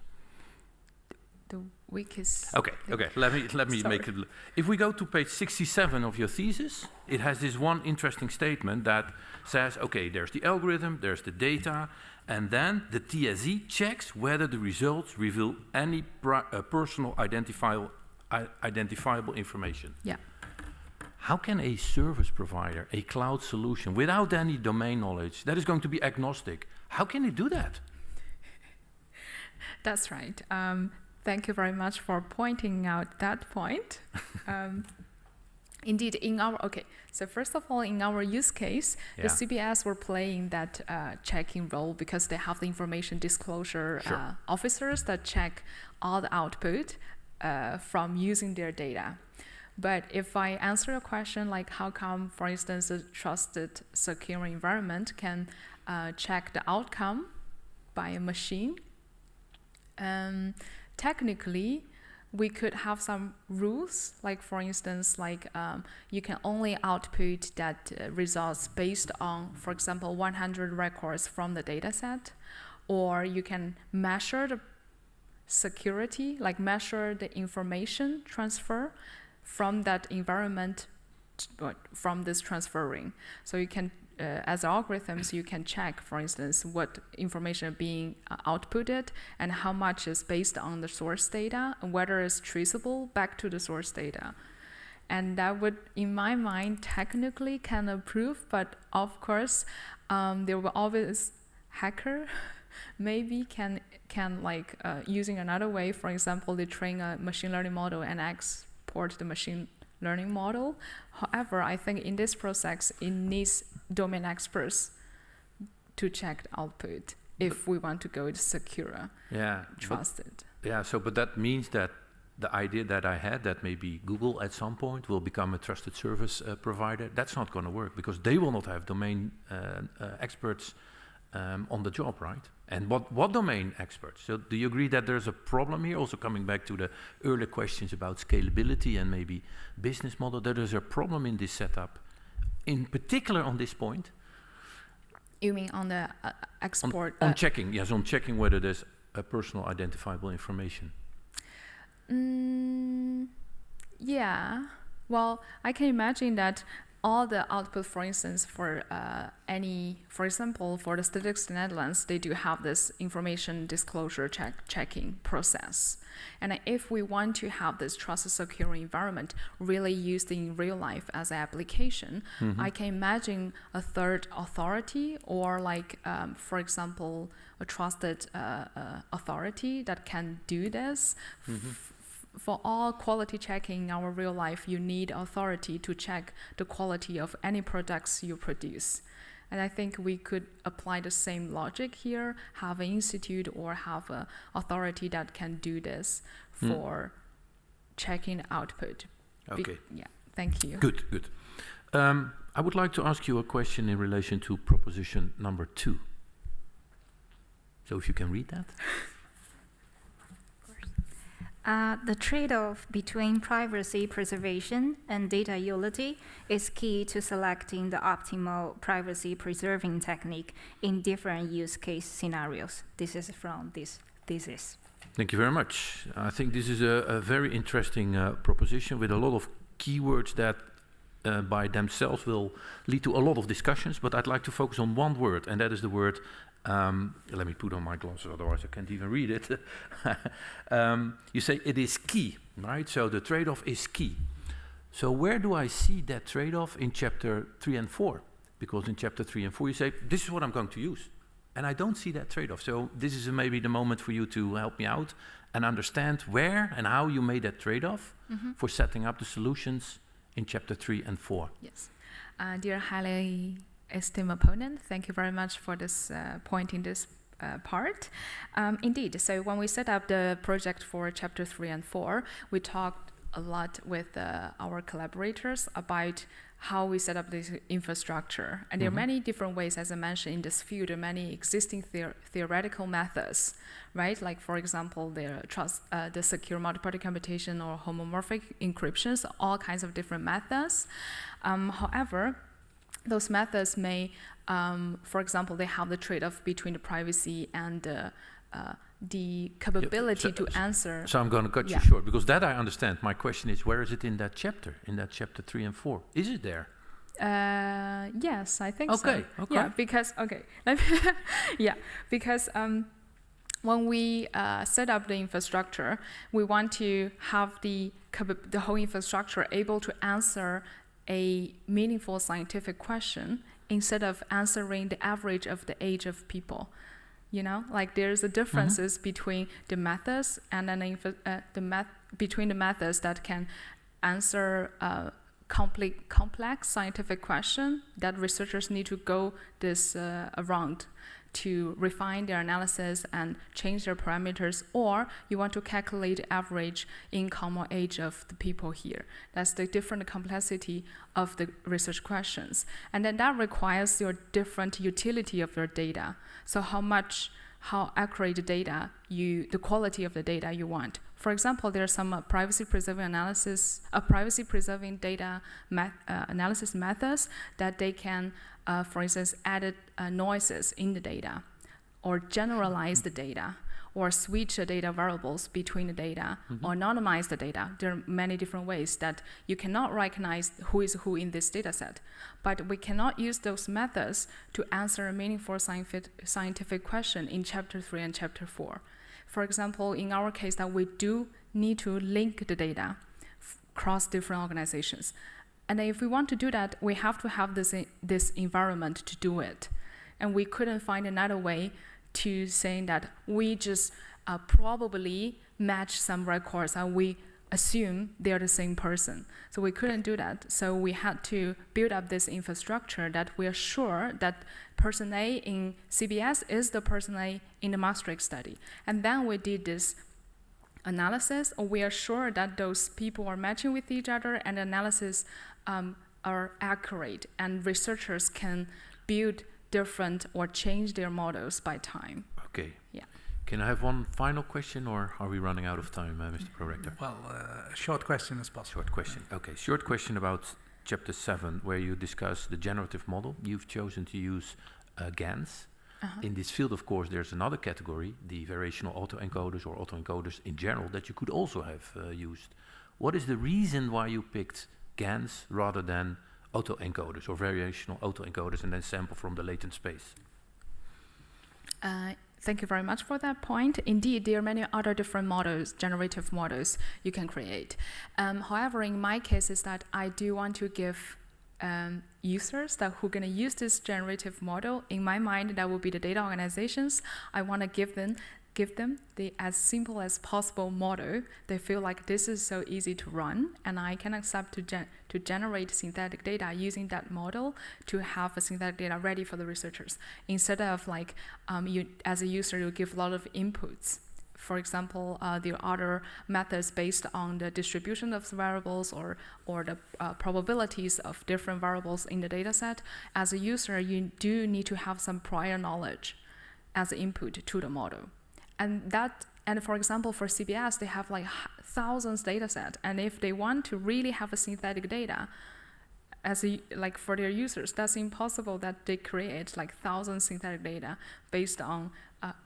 S2: The weakest.
S8: Okay. Let me
S2: Sorry.
S8: make it. If we go to page 67 of your thesis, it has this one interesting statement that says, okay, there's the algorithm, there's the data, and then the TSE checks whether the results reveal any personal identifiable information.
S2: Yeah.
S8: How can a service provider, a cloud solution, without any domain knowledge, that is going to be agnostic, how can it do that?
S2: That's right. Thank you very much for pointing out that point. Indeed, so first of all, in our use case, the CBS were playing that checking role because they have the information disclosure officers that check all the output from using their data. But if I answer a question like how come, for instance, a trusted, secure environment can check the outcome by a machine, technically, we could have some rules, like for instance, you can only output that results based on, for example, 100 records from the data set, or you can measure the security, like measure the information transfer from that environment, from this transferring. So you can, as algorithms, you can check, for instance, what information being outputted and how much is based on the source data, and whether it's traceable back to the source data. And that would, in my mind, technically can approve, but of course, there will always hacker maybe can using another way. For example, they train a machine learning model and export the machine learning model. However, I think in this process, it needs domain experts to check the output if we want to go to secure, trusted.
S8: But that means that the idea that I had that maybe Google at some point will become a trusted service provider, that's not going to work because they will not have domain experts on the job, right? And what domain experts? So do you agree that there's a problem here? Also coming back to the earlier questions about scalability and maybe business model, that there's a problem in this setup, in particular on this point?
S2: You mean on the export?
S8: On checking, yes, on checking whether there's a personal identifiable information.
S2: Yeah. Well, I can imagine that all the output, for instance, for example, for the Statistics Netherlands, they do have this information disclosure checking process. And if we want to have this trusted, secure environment really used in real life as an application, I can imagine a third authority or for example, a trusted authority that can do this. For all quality checking in our real life, you need authority to check the quality of any products you produce. And I think we could apply the same logic here, have an institute or have an authority that can do this for checking output.
S8: Okay.
S2: Thank you.
S8: Good. I would like to ask you a question in relation to proposition number 2. So if you can read that.
S7: The trade-off between privacy preservation and data utility is key to selecting the optimal privacy preserving technique in different use case scenarios. This is from this thesis.
S8: Thank you very much. I think this is a very interesting proposition with a lot of keywords that by themselves will lead to a lot of discussions, but I'd like to focus on one word, and that is the word let me put on my glasses, otherwise I can't even read it. You say it is key, right? So the trade-off is key. So where do I see that trade-off in chapter 3 and 4? Because in chapter 3 and 4 you say, this is what I'm going to use. And I don't see that trade-off. So this is maybe the moment for you to help me out and understand where and how you made that trade-off for setting up the solutions in chapter 3 and 4.
S2: Yes. Dear highly esteemed opponent, thank you very much for this point in this part. Indeed, so when we set up the project for chapter 3 and 4, we talked a lot with our collaborators about how we set up this infrastructure. And there are many different ways, as I mentioned, in this field, there are many existing theoretical methods, right? Like, for example, the secure multi-party computation or homomorphic encryptions, all kinds of different methods. However, those methods may, for example, they have the trade-off between the privacy and the capability to answer.
S8: So I'm going to cut you short, because that I understand. My question is, where is it in that chapter 3 and 4? Is it there?
S2: Yes, I think so.
S8: Okay.
S2: Yeah, because when we set up the infrastructure, we want to have the whole infrastructure able to answer a meaningful scientific question instead of answering the average of the age of people. You know, like there's a differences between the methods and then between the methods that can answer complex scientific question that researchers need to go this around to refine their analysis and change their parameters, or you want to calculate the average income or age of the people here. That's the different complexity of the research questions. And then that requires your different utility of your data. So how accurate the data, the quality of the data you want. For example, there are some privacy-preserving data analysis methods that they can, for instance, add noises in the data, or generalize the data, or switch the data variables between the data, or anonymize the data. There are many different ways that you cannot recognize who is who in this data set. But we cannot use those methods to answer a meaningful scientific question in Chapter 3 and Chapter 4. For example, in our case, that we do need to link the data across different organizations. And if we want to do that, we have to have this environment to do it. And we couldn't find another way to saying that we just probably match some records and we assume they're the same person. So we couldn't do that. So we had to build up this infrastructure that we are sure that person A in CBS is the person A in the Maastricht study. And then we did this analysis, or we are sure that those people are matching with each other and analysis are accurate, and researchers can build different or change their models by time.
S8: Okay.
S2: Yeah.
S8: Can I have one final question, or are we running out of time, Mr. Prorector?
S1: Well, a short question is possible.
S8: Short question. Okay. Short question about Chapter 7, where you discuss the generative model. You've chosen to use GANs. In this field, of course, there's another category, the variational autoencoders or autoencoders in general, that you could also have used. What is the reason why you picked GANs rather than autoencoders or variational autoencoders and then sample from the latent space?
S2: Thank you very much for that point. Indeed, there are many other different models, generative models you can create. However, in my case is that I do want to give users that who are going to use this generative model. In my mind, that will be the data organizations. I want to give them the as simple as possible model. They feel like this is so easy to run, and I can accept to generate synthetic data using that model to have a synthetic data ready for the researchers. Instead of like you as a user, you give a lot of inputs. For example, there are other methods based on the distribution of variables or the probabilities of different variables in the data set. As a user, you do need to have some prior knowledge as input to the model. And for example, for CBS, they have like thousands data set. And if they want to really have a synthetic data, like for their users, that's impossible that they create like thousands synthetic data based on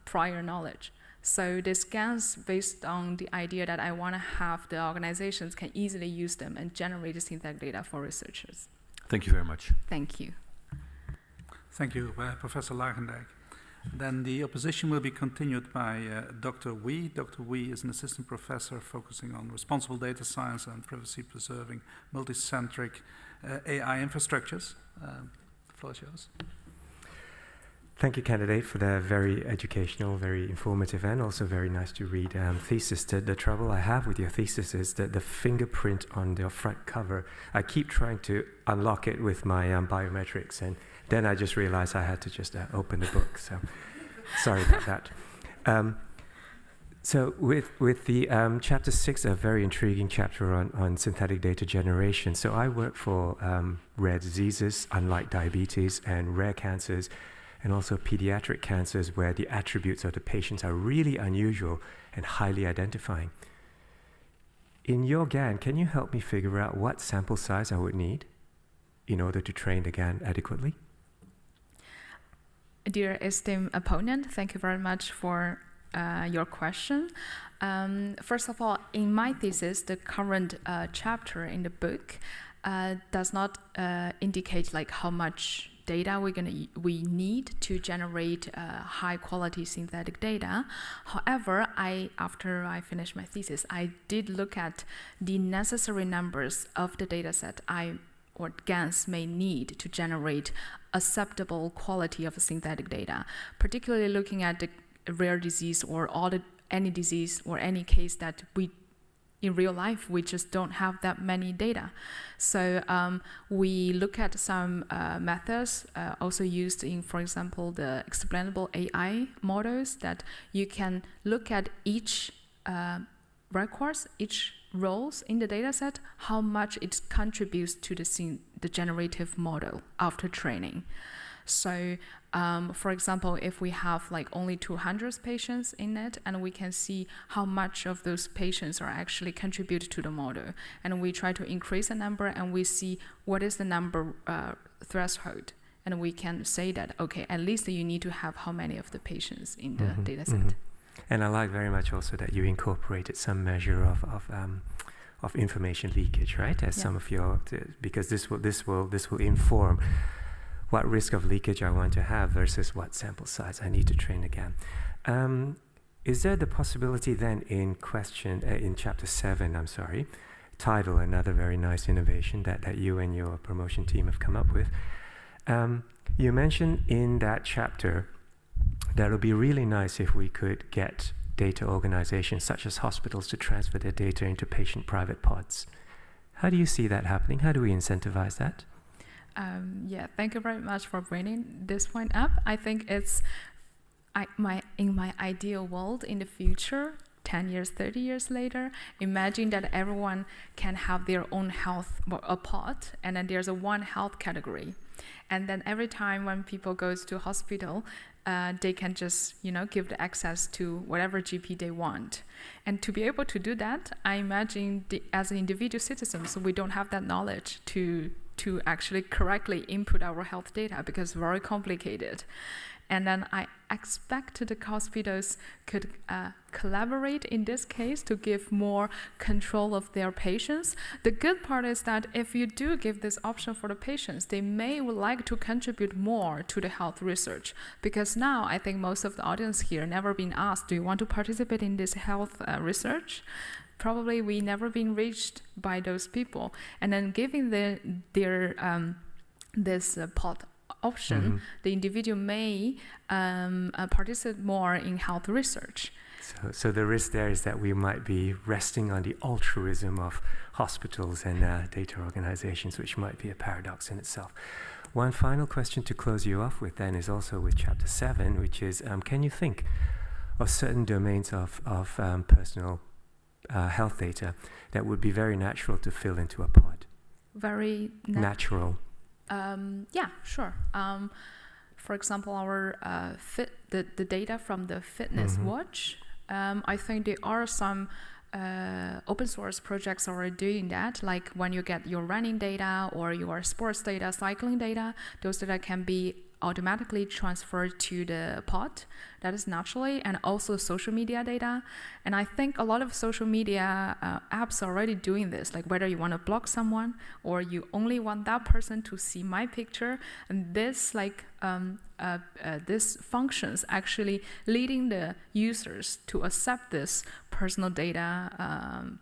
S2: prior knowledge. So this GANs based on the idea that I want to have the organizations can easily use them and generate synthetic data for researchers.
S8: Thank you very much.
S2: Thank you.
S1: Thank you, Professor Lagendijk. Then the opposition will be continued by Dr. Wee. Dr. Wee is an assistant professor focusing on responsible data science and privacy-preserving multi-centric AI infrastructures. The floor is yours.
S9: Thank you, candidate, for the very educational, very informative, and also very nice to read thesis. The trouble I have with your thesis is that the fingerprint on the front cover, I keep trying to unlock it with my biometrics, and then I just realized I had to just open the book. So sorry about that. So with the chapter 6, a very intriguing chapter on synthetic data generation. So I work for rare diseases, unlike diabetes, and rare cancers, and also pediatric cancers where the attributes of the patients are really unusual and highly identifying. In your GAN, can you help me figure out what sample size I would need in order to train again adequately?
S2: Dear esteemed opponent, thank you very much for your question. First of all, in my thesis, the current chapter in the book does not indicate like how much data we need to generate high quality synthetic data. However, after I finished my thesis, I did look at the necessary numbers of the data set or GANs may need to generate acceptable quality of synthetic data, particularly looking at the rare disease or any disease or any case that in real life, we just don't have that many data. So we look at some methods also used in, for example, the explainable AI models that you can look at each records, each roles in the data set, how much it contributes to the generative model after training. So, for example, if we have like only 200 patients in it, and we can see how much of those patients are actually contribute to the model, and we try to increase the number, and we see what is the number threshold, and we can say that, okay, at least you need to have how many of the patients in the data set.
S9: And I like very much also that you incorporated some measure of information leakage, right? As some of your, because this will inform what risk of leakage I want to have versus what sample size I need to train again. Is there the possibility then in chapter 7, title, another very nice innovation that you and your promotion team have come up with. You mentioned in that chapter that it would be really nice if we could get data organizations such as hospitals to transfer their data into patient private pods. How do you see that happening? How do we incentivize that?
S2: Thank you very much for bringing this point up. I think it's in my ideal world in the future, 10 years, 30 years later, imagine that everyone can have their own health pod, and then there's a one health category. And then every time when people goes to hospital, they can just, give the access to whatever GP they want. And to be able to do that, I imagine as an individual citizen, so we don't have that knowledge to actually correctly input our health data because it's very complicated. And then I expect the hospitals could collaborate in this case to give more control of their patients. The good part is that if you do give this option for the patients, they would like to contribute more to the health research. Because now I think most of the audience here never been asked, do you want to participate in this health research? Probably we never been reached by those people. And then giving this pod option, the individual may participate more in health research.
S9: So the risk there is that we might be resting on the altruism of hospitals and data organizations, which might be a paradox in itself. One final question to close you off with then is also with chapter 7, which is, can you think of certain domains of personal health data that would be very natural to fill into a pod?
S2: Very
S9: natural.
S2: Yeah, sure. For example, our the data from the fitness watch. I think there are some open source projects already doing that. Like when you get your running data or your sports data, cycling data, those data can be automatically transferred to the pod. That is naturally, and also social media data. And I think a lot of social media apps are already doing this, like whether you want to block someone or you only want that person to see my picture. And this this functions actually leading the users to accept this personal data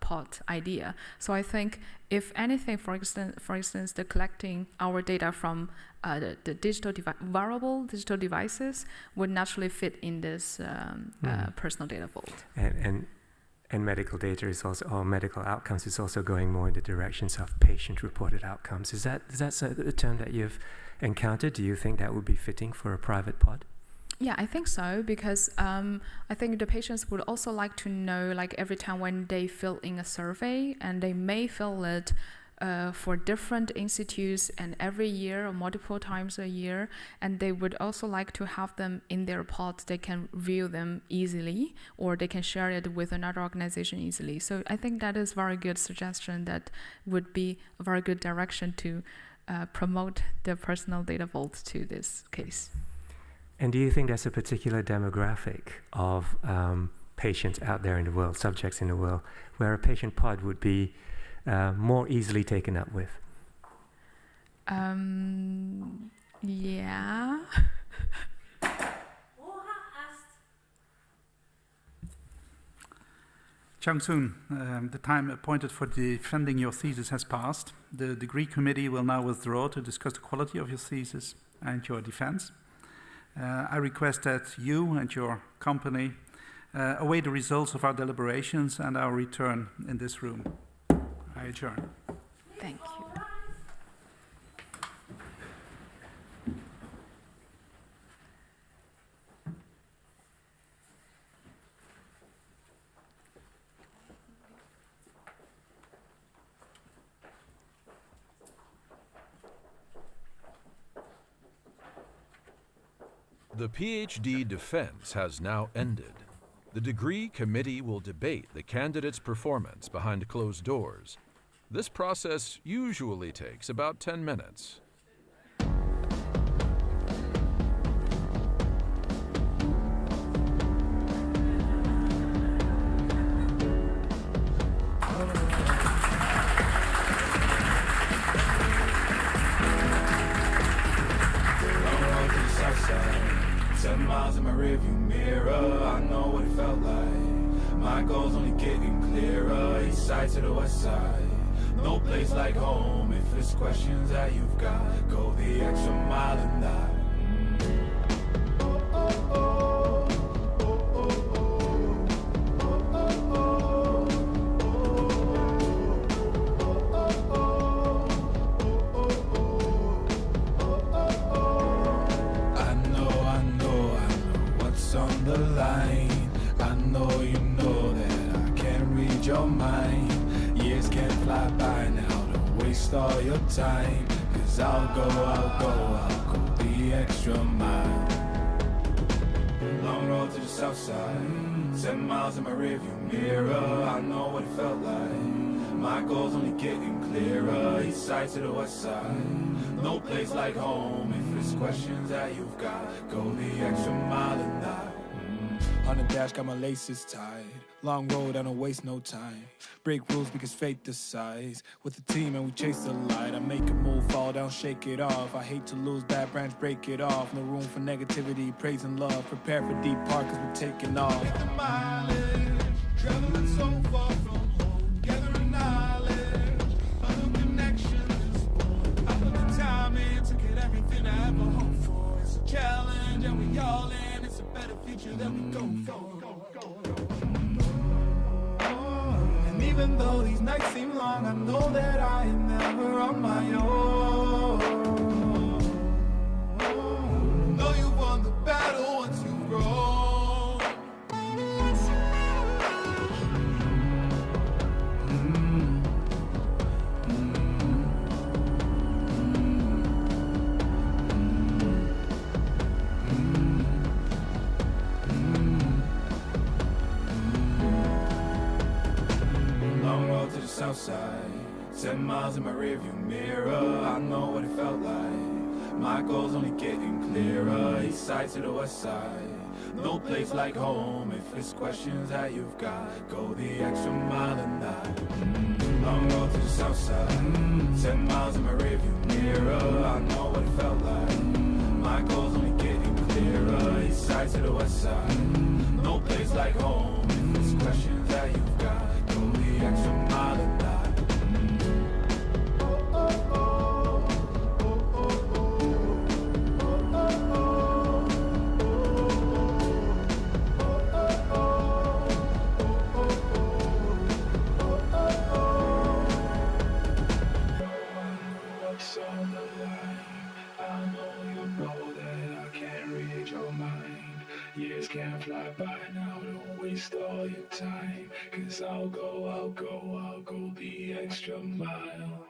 S2: pod idea. So I think if anything, for instance, the collecting our data from the digital wearable digital devices would naturally fit in this personal data vault.
S9: And medical data is also, or medical outcomes is also going more in the directions of patient-reported outcomes. Is that a term that you've encountered? Do you think that would be fitting for a private pod?
S2: Yeah, I think so, because I think the patients would also like to know, like every time when they fill in a survey, and they may fill it for different institutes and every year or multiple times a year, and they would also like to have them in their pods. They can view them easily, or they can share it with another organization easily. So I think that is very good suggestion. That would be a very good direction to promote the personal data vault to this case.
S9: And do you think there's a particular demographic of patients out there in the world, subjects in the world, where a patient pod would be more easily taken up with?
S2: Yeah.
S1: Chang Sun, the time appointed for defending your thesis has passed. The degree committee will now withdraw to discuss the quality of your thesis and your defense. I request that you and your company await the results of our deliberations and our return in this room. I adjourn.
S2: Thank you.
S10: The PhD defense has now ended. The degree committee will debate the candidate's performance behind closed doors. This process usually takes about 10 minutes.
S11: In my rearview mirror, I know what it felt like. My goals only getting clearer. East side to the west side. No place like home. If it's questions that you've got, go the extra mile and die. All your time, 'cause I'll go the extra mile. Long road to the south side, 10 miles in my rearview mirror. I know what it felt like. My goals only getting clearer. East side to the west side. No place like home. If it's questions that you've got, go the extra mile and die. On the dash, got my laces tied. Long road, I don't waste no time. Break rules because fate decides. With the team and we chase the light. I make a move, fall down, shake it off. I hate to lose, bad branch, break it off. No room for negativity, praise and love. Prepare for deep part cause we're taking off. Take the mileage, traveling so far from home. Gathering knowledge, other connections. I put the time in to get everything I ever hoped for. It's a challenge and we all in. It's a better future that we go for. Even though these nights seem long, I know that I am never on my own. Know you won the battle once you grow. South side, 10 miles in my rearview mirror. I know what it felt like. My goals only getting clearer. East side to the west side. No place like home. If it's questions that you've got, go the extra mile and die. Long road to the south side, 10 miles in my rearview mirror. I know what it felt like. My goals only getting clearer. East side to the west side. No place like home. If it's questions that you've got, go the extra mile and die. Years can't fly by now, don't waste all your time. 'Cause I'll go the extra mile.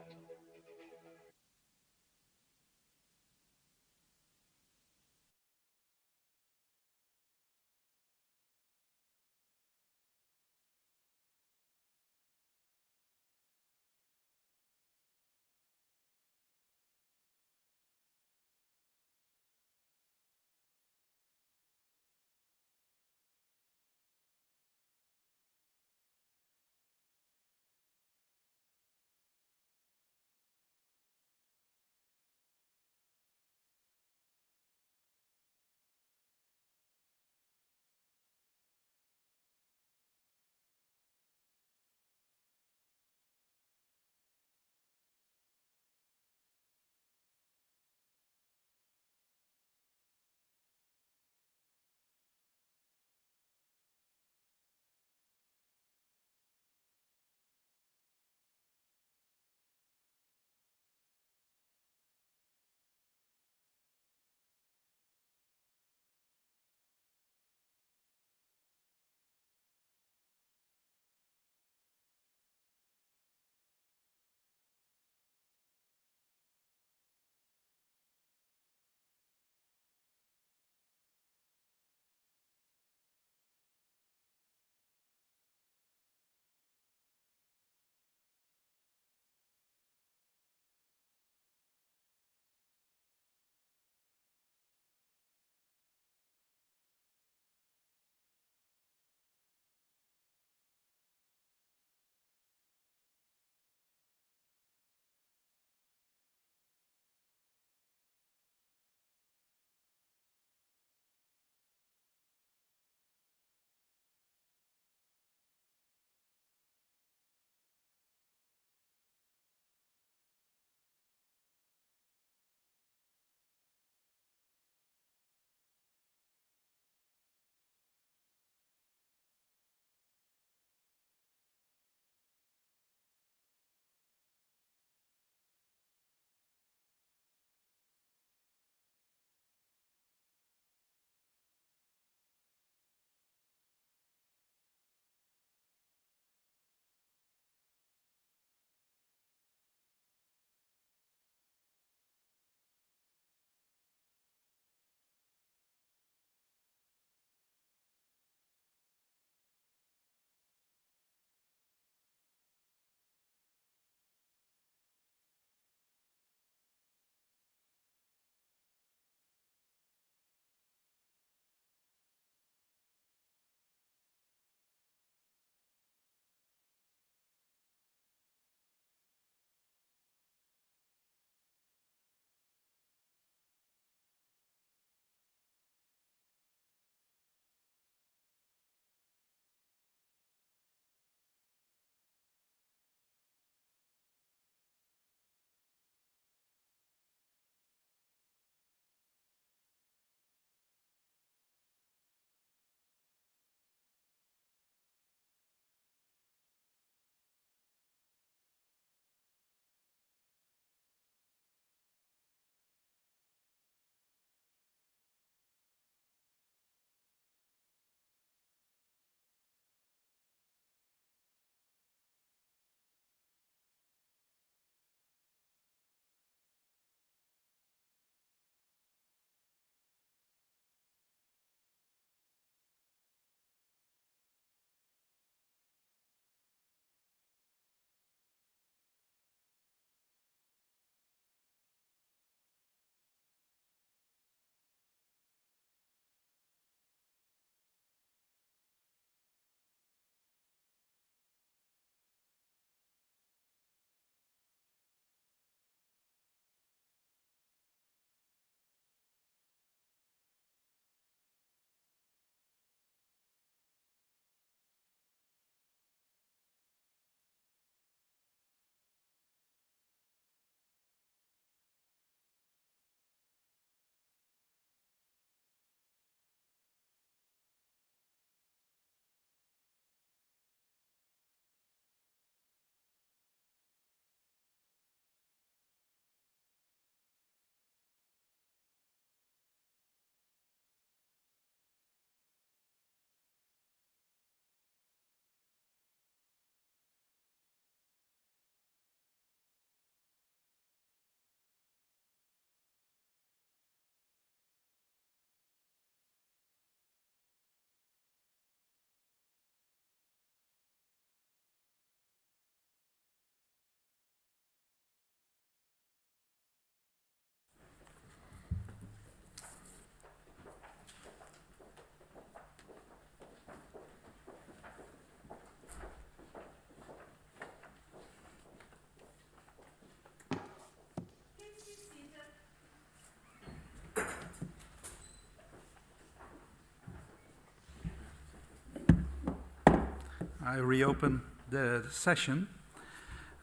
S1: I reopen the session.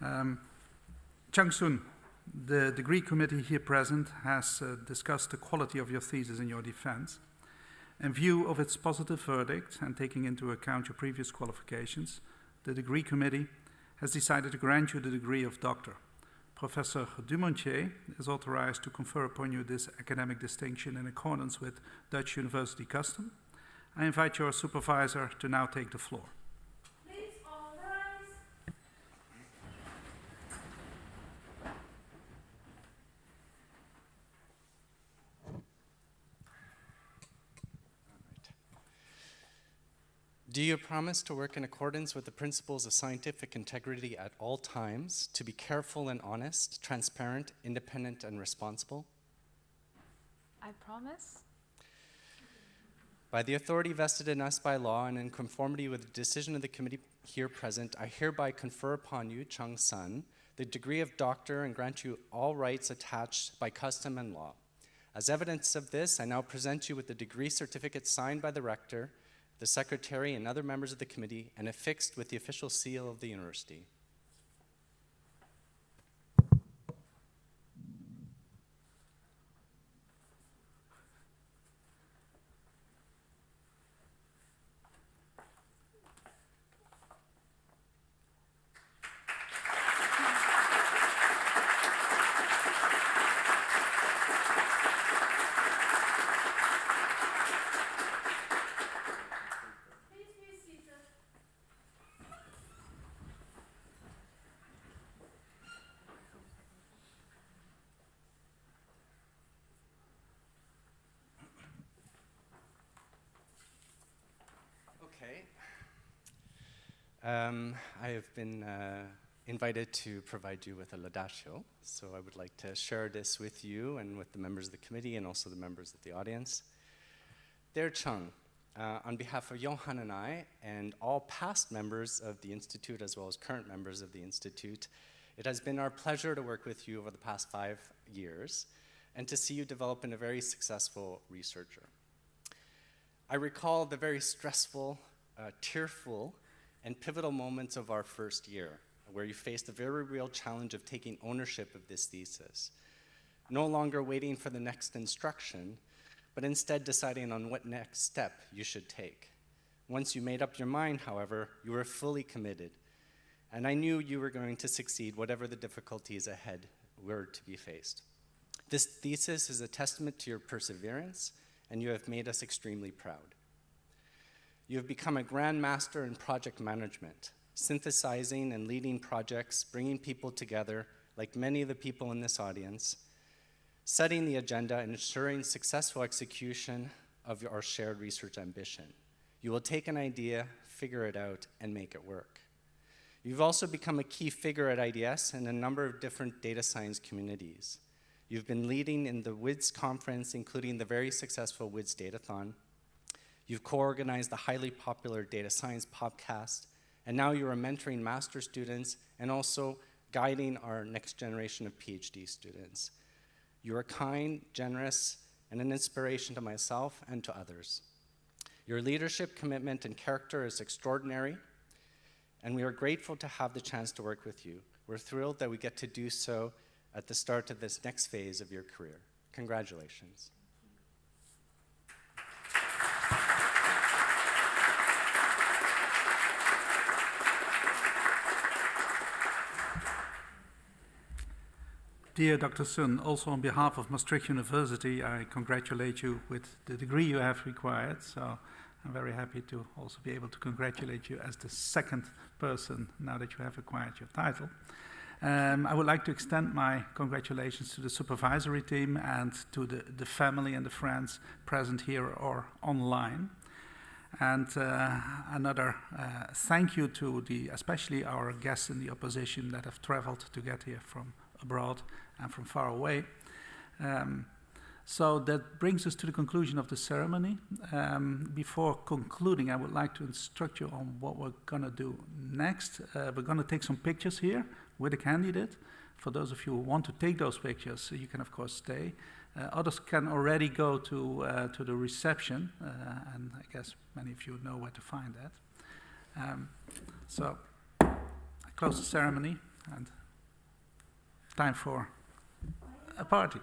S1: Chang Sun, the degree committee here present has discussed the quality of your thesis in your defense. In view of its positive verdict and taking into account your previous qualifications, the degree committee has decided to grant you the degree of doctor. Professor Dumontier is authorized to confer upon you this academic distinction in accordance with Dutch university custom. I invite your supervisor to now take the floor.
S12: Please all rise.
S13: Do you promise to work in accordance with the principles of scientific integrity at all times, to be careful and honest, transparent, independent, and responsible?
S2: I promise.
S13: By the authority vested in us by law and in conformity with the decision of the committee here present, I hereby confer upon you, Chang Sun, the degree of doctor and grant you all rights attached by custom and law. As evidence of this, I now present you with the degree certificate signed by the rector, the secretary, and other members of the committee, and affixed with the official seal of the university. I have been invited to provide you with a laudatio, so I would like to share this with you and with the members of the committee and also the members of the audience. Dear Chang, on behalf of Johan and I, and all past members of the Institute as well as current members of the Institute, it has been our pleasure to work with you over the past 5 years and to see you develop into a very successful researcher. I recall the very stressful, tearful, and pivotal moments of our first year, where you faced the very real challenge of taking ownership of this thesis. No longer waiting for the next instruction, but instead deciding on what next step you should take. Once you made up your mind, however, you were fully committed, and I knew you were going to succeed whatever the difficulties ahead were to be faced. This thesis is a testament to your perseverance, and you have made us extremely proud. You have become a grand master in project management, synthesizing and leading projects, bringing people together, like many of the people in this audience, setting the agenda and ensuring successful execution of our shared research ambition. You will take an idea, figure it out, and make it work. You've also become a key figure at IDS in a number of different data science communities. You've been leading in the WIDS conference, including the very successful WIDS Datathon. You've co-organized the highly popular data science podcast, and now you are mentoring master students and also guiding our next generation of PhD students. You are kind, generous, and an inspiration to myself and to others. Your leadership, commitment, and character is extraordinary, and we are grateful to have the chance to work with you. We're thrilled that we get to do so at the start of this next phase of your career. Congratulations.
S1: Dear Dr. Sun, also on behalf of Maastricht University, I congratulate you with the degree you have required. So I'm very happy to also be able to congratulate you as the second person now that you have acquired your title. I would like to extend my congratulations to the supervisory team and to the family and the friends present here or online. And another thank you to especially our guests in the opposition that have traveled to get here from abroad and from far away. So that brings us to the conclusion of the ceremony. Before concluding, I would like to instruct you on what we're going to do next. We're going to take some pictures here with the candidate. For those of you who want to take those pictures, you can of course stay. Others can already go to the reception, and I guess many of you know where to find that. So I close the ceremony and time for a party.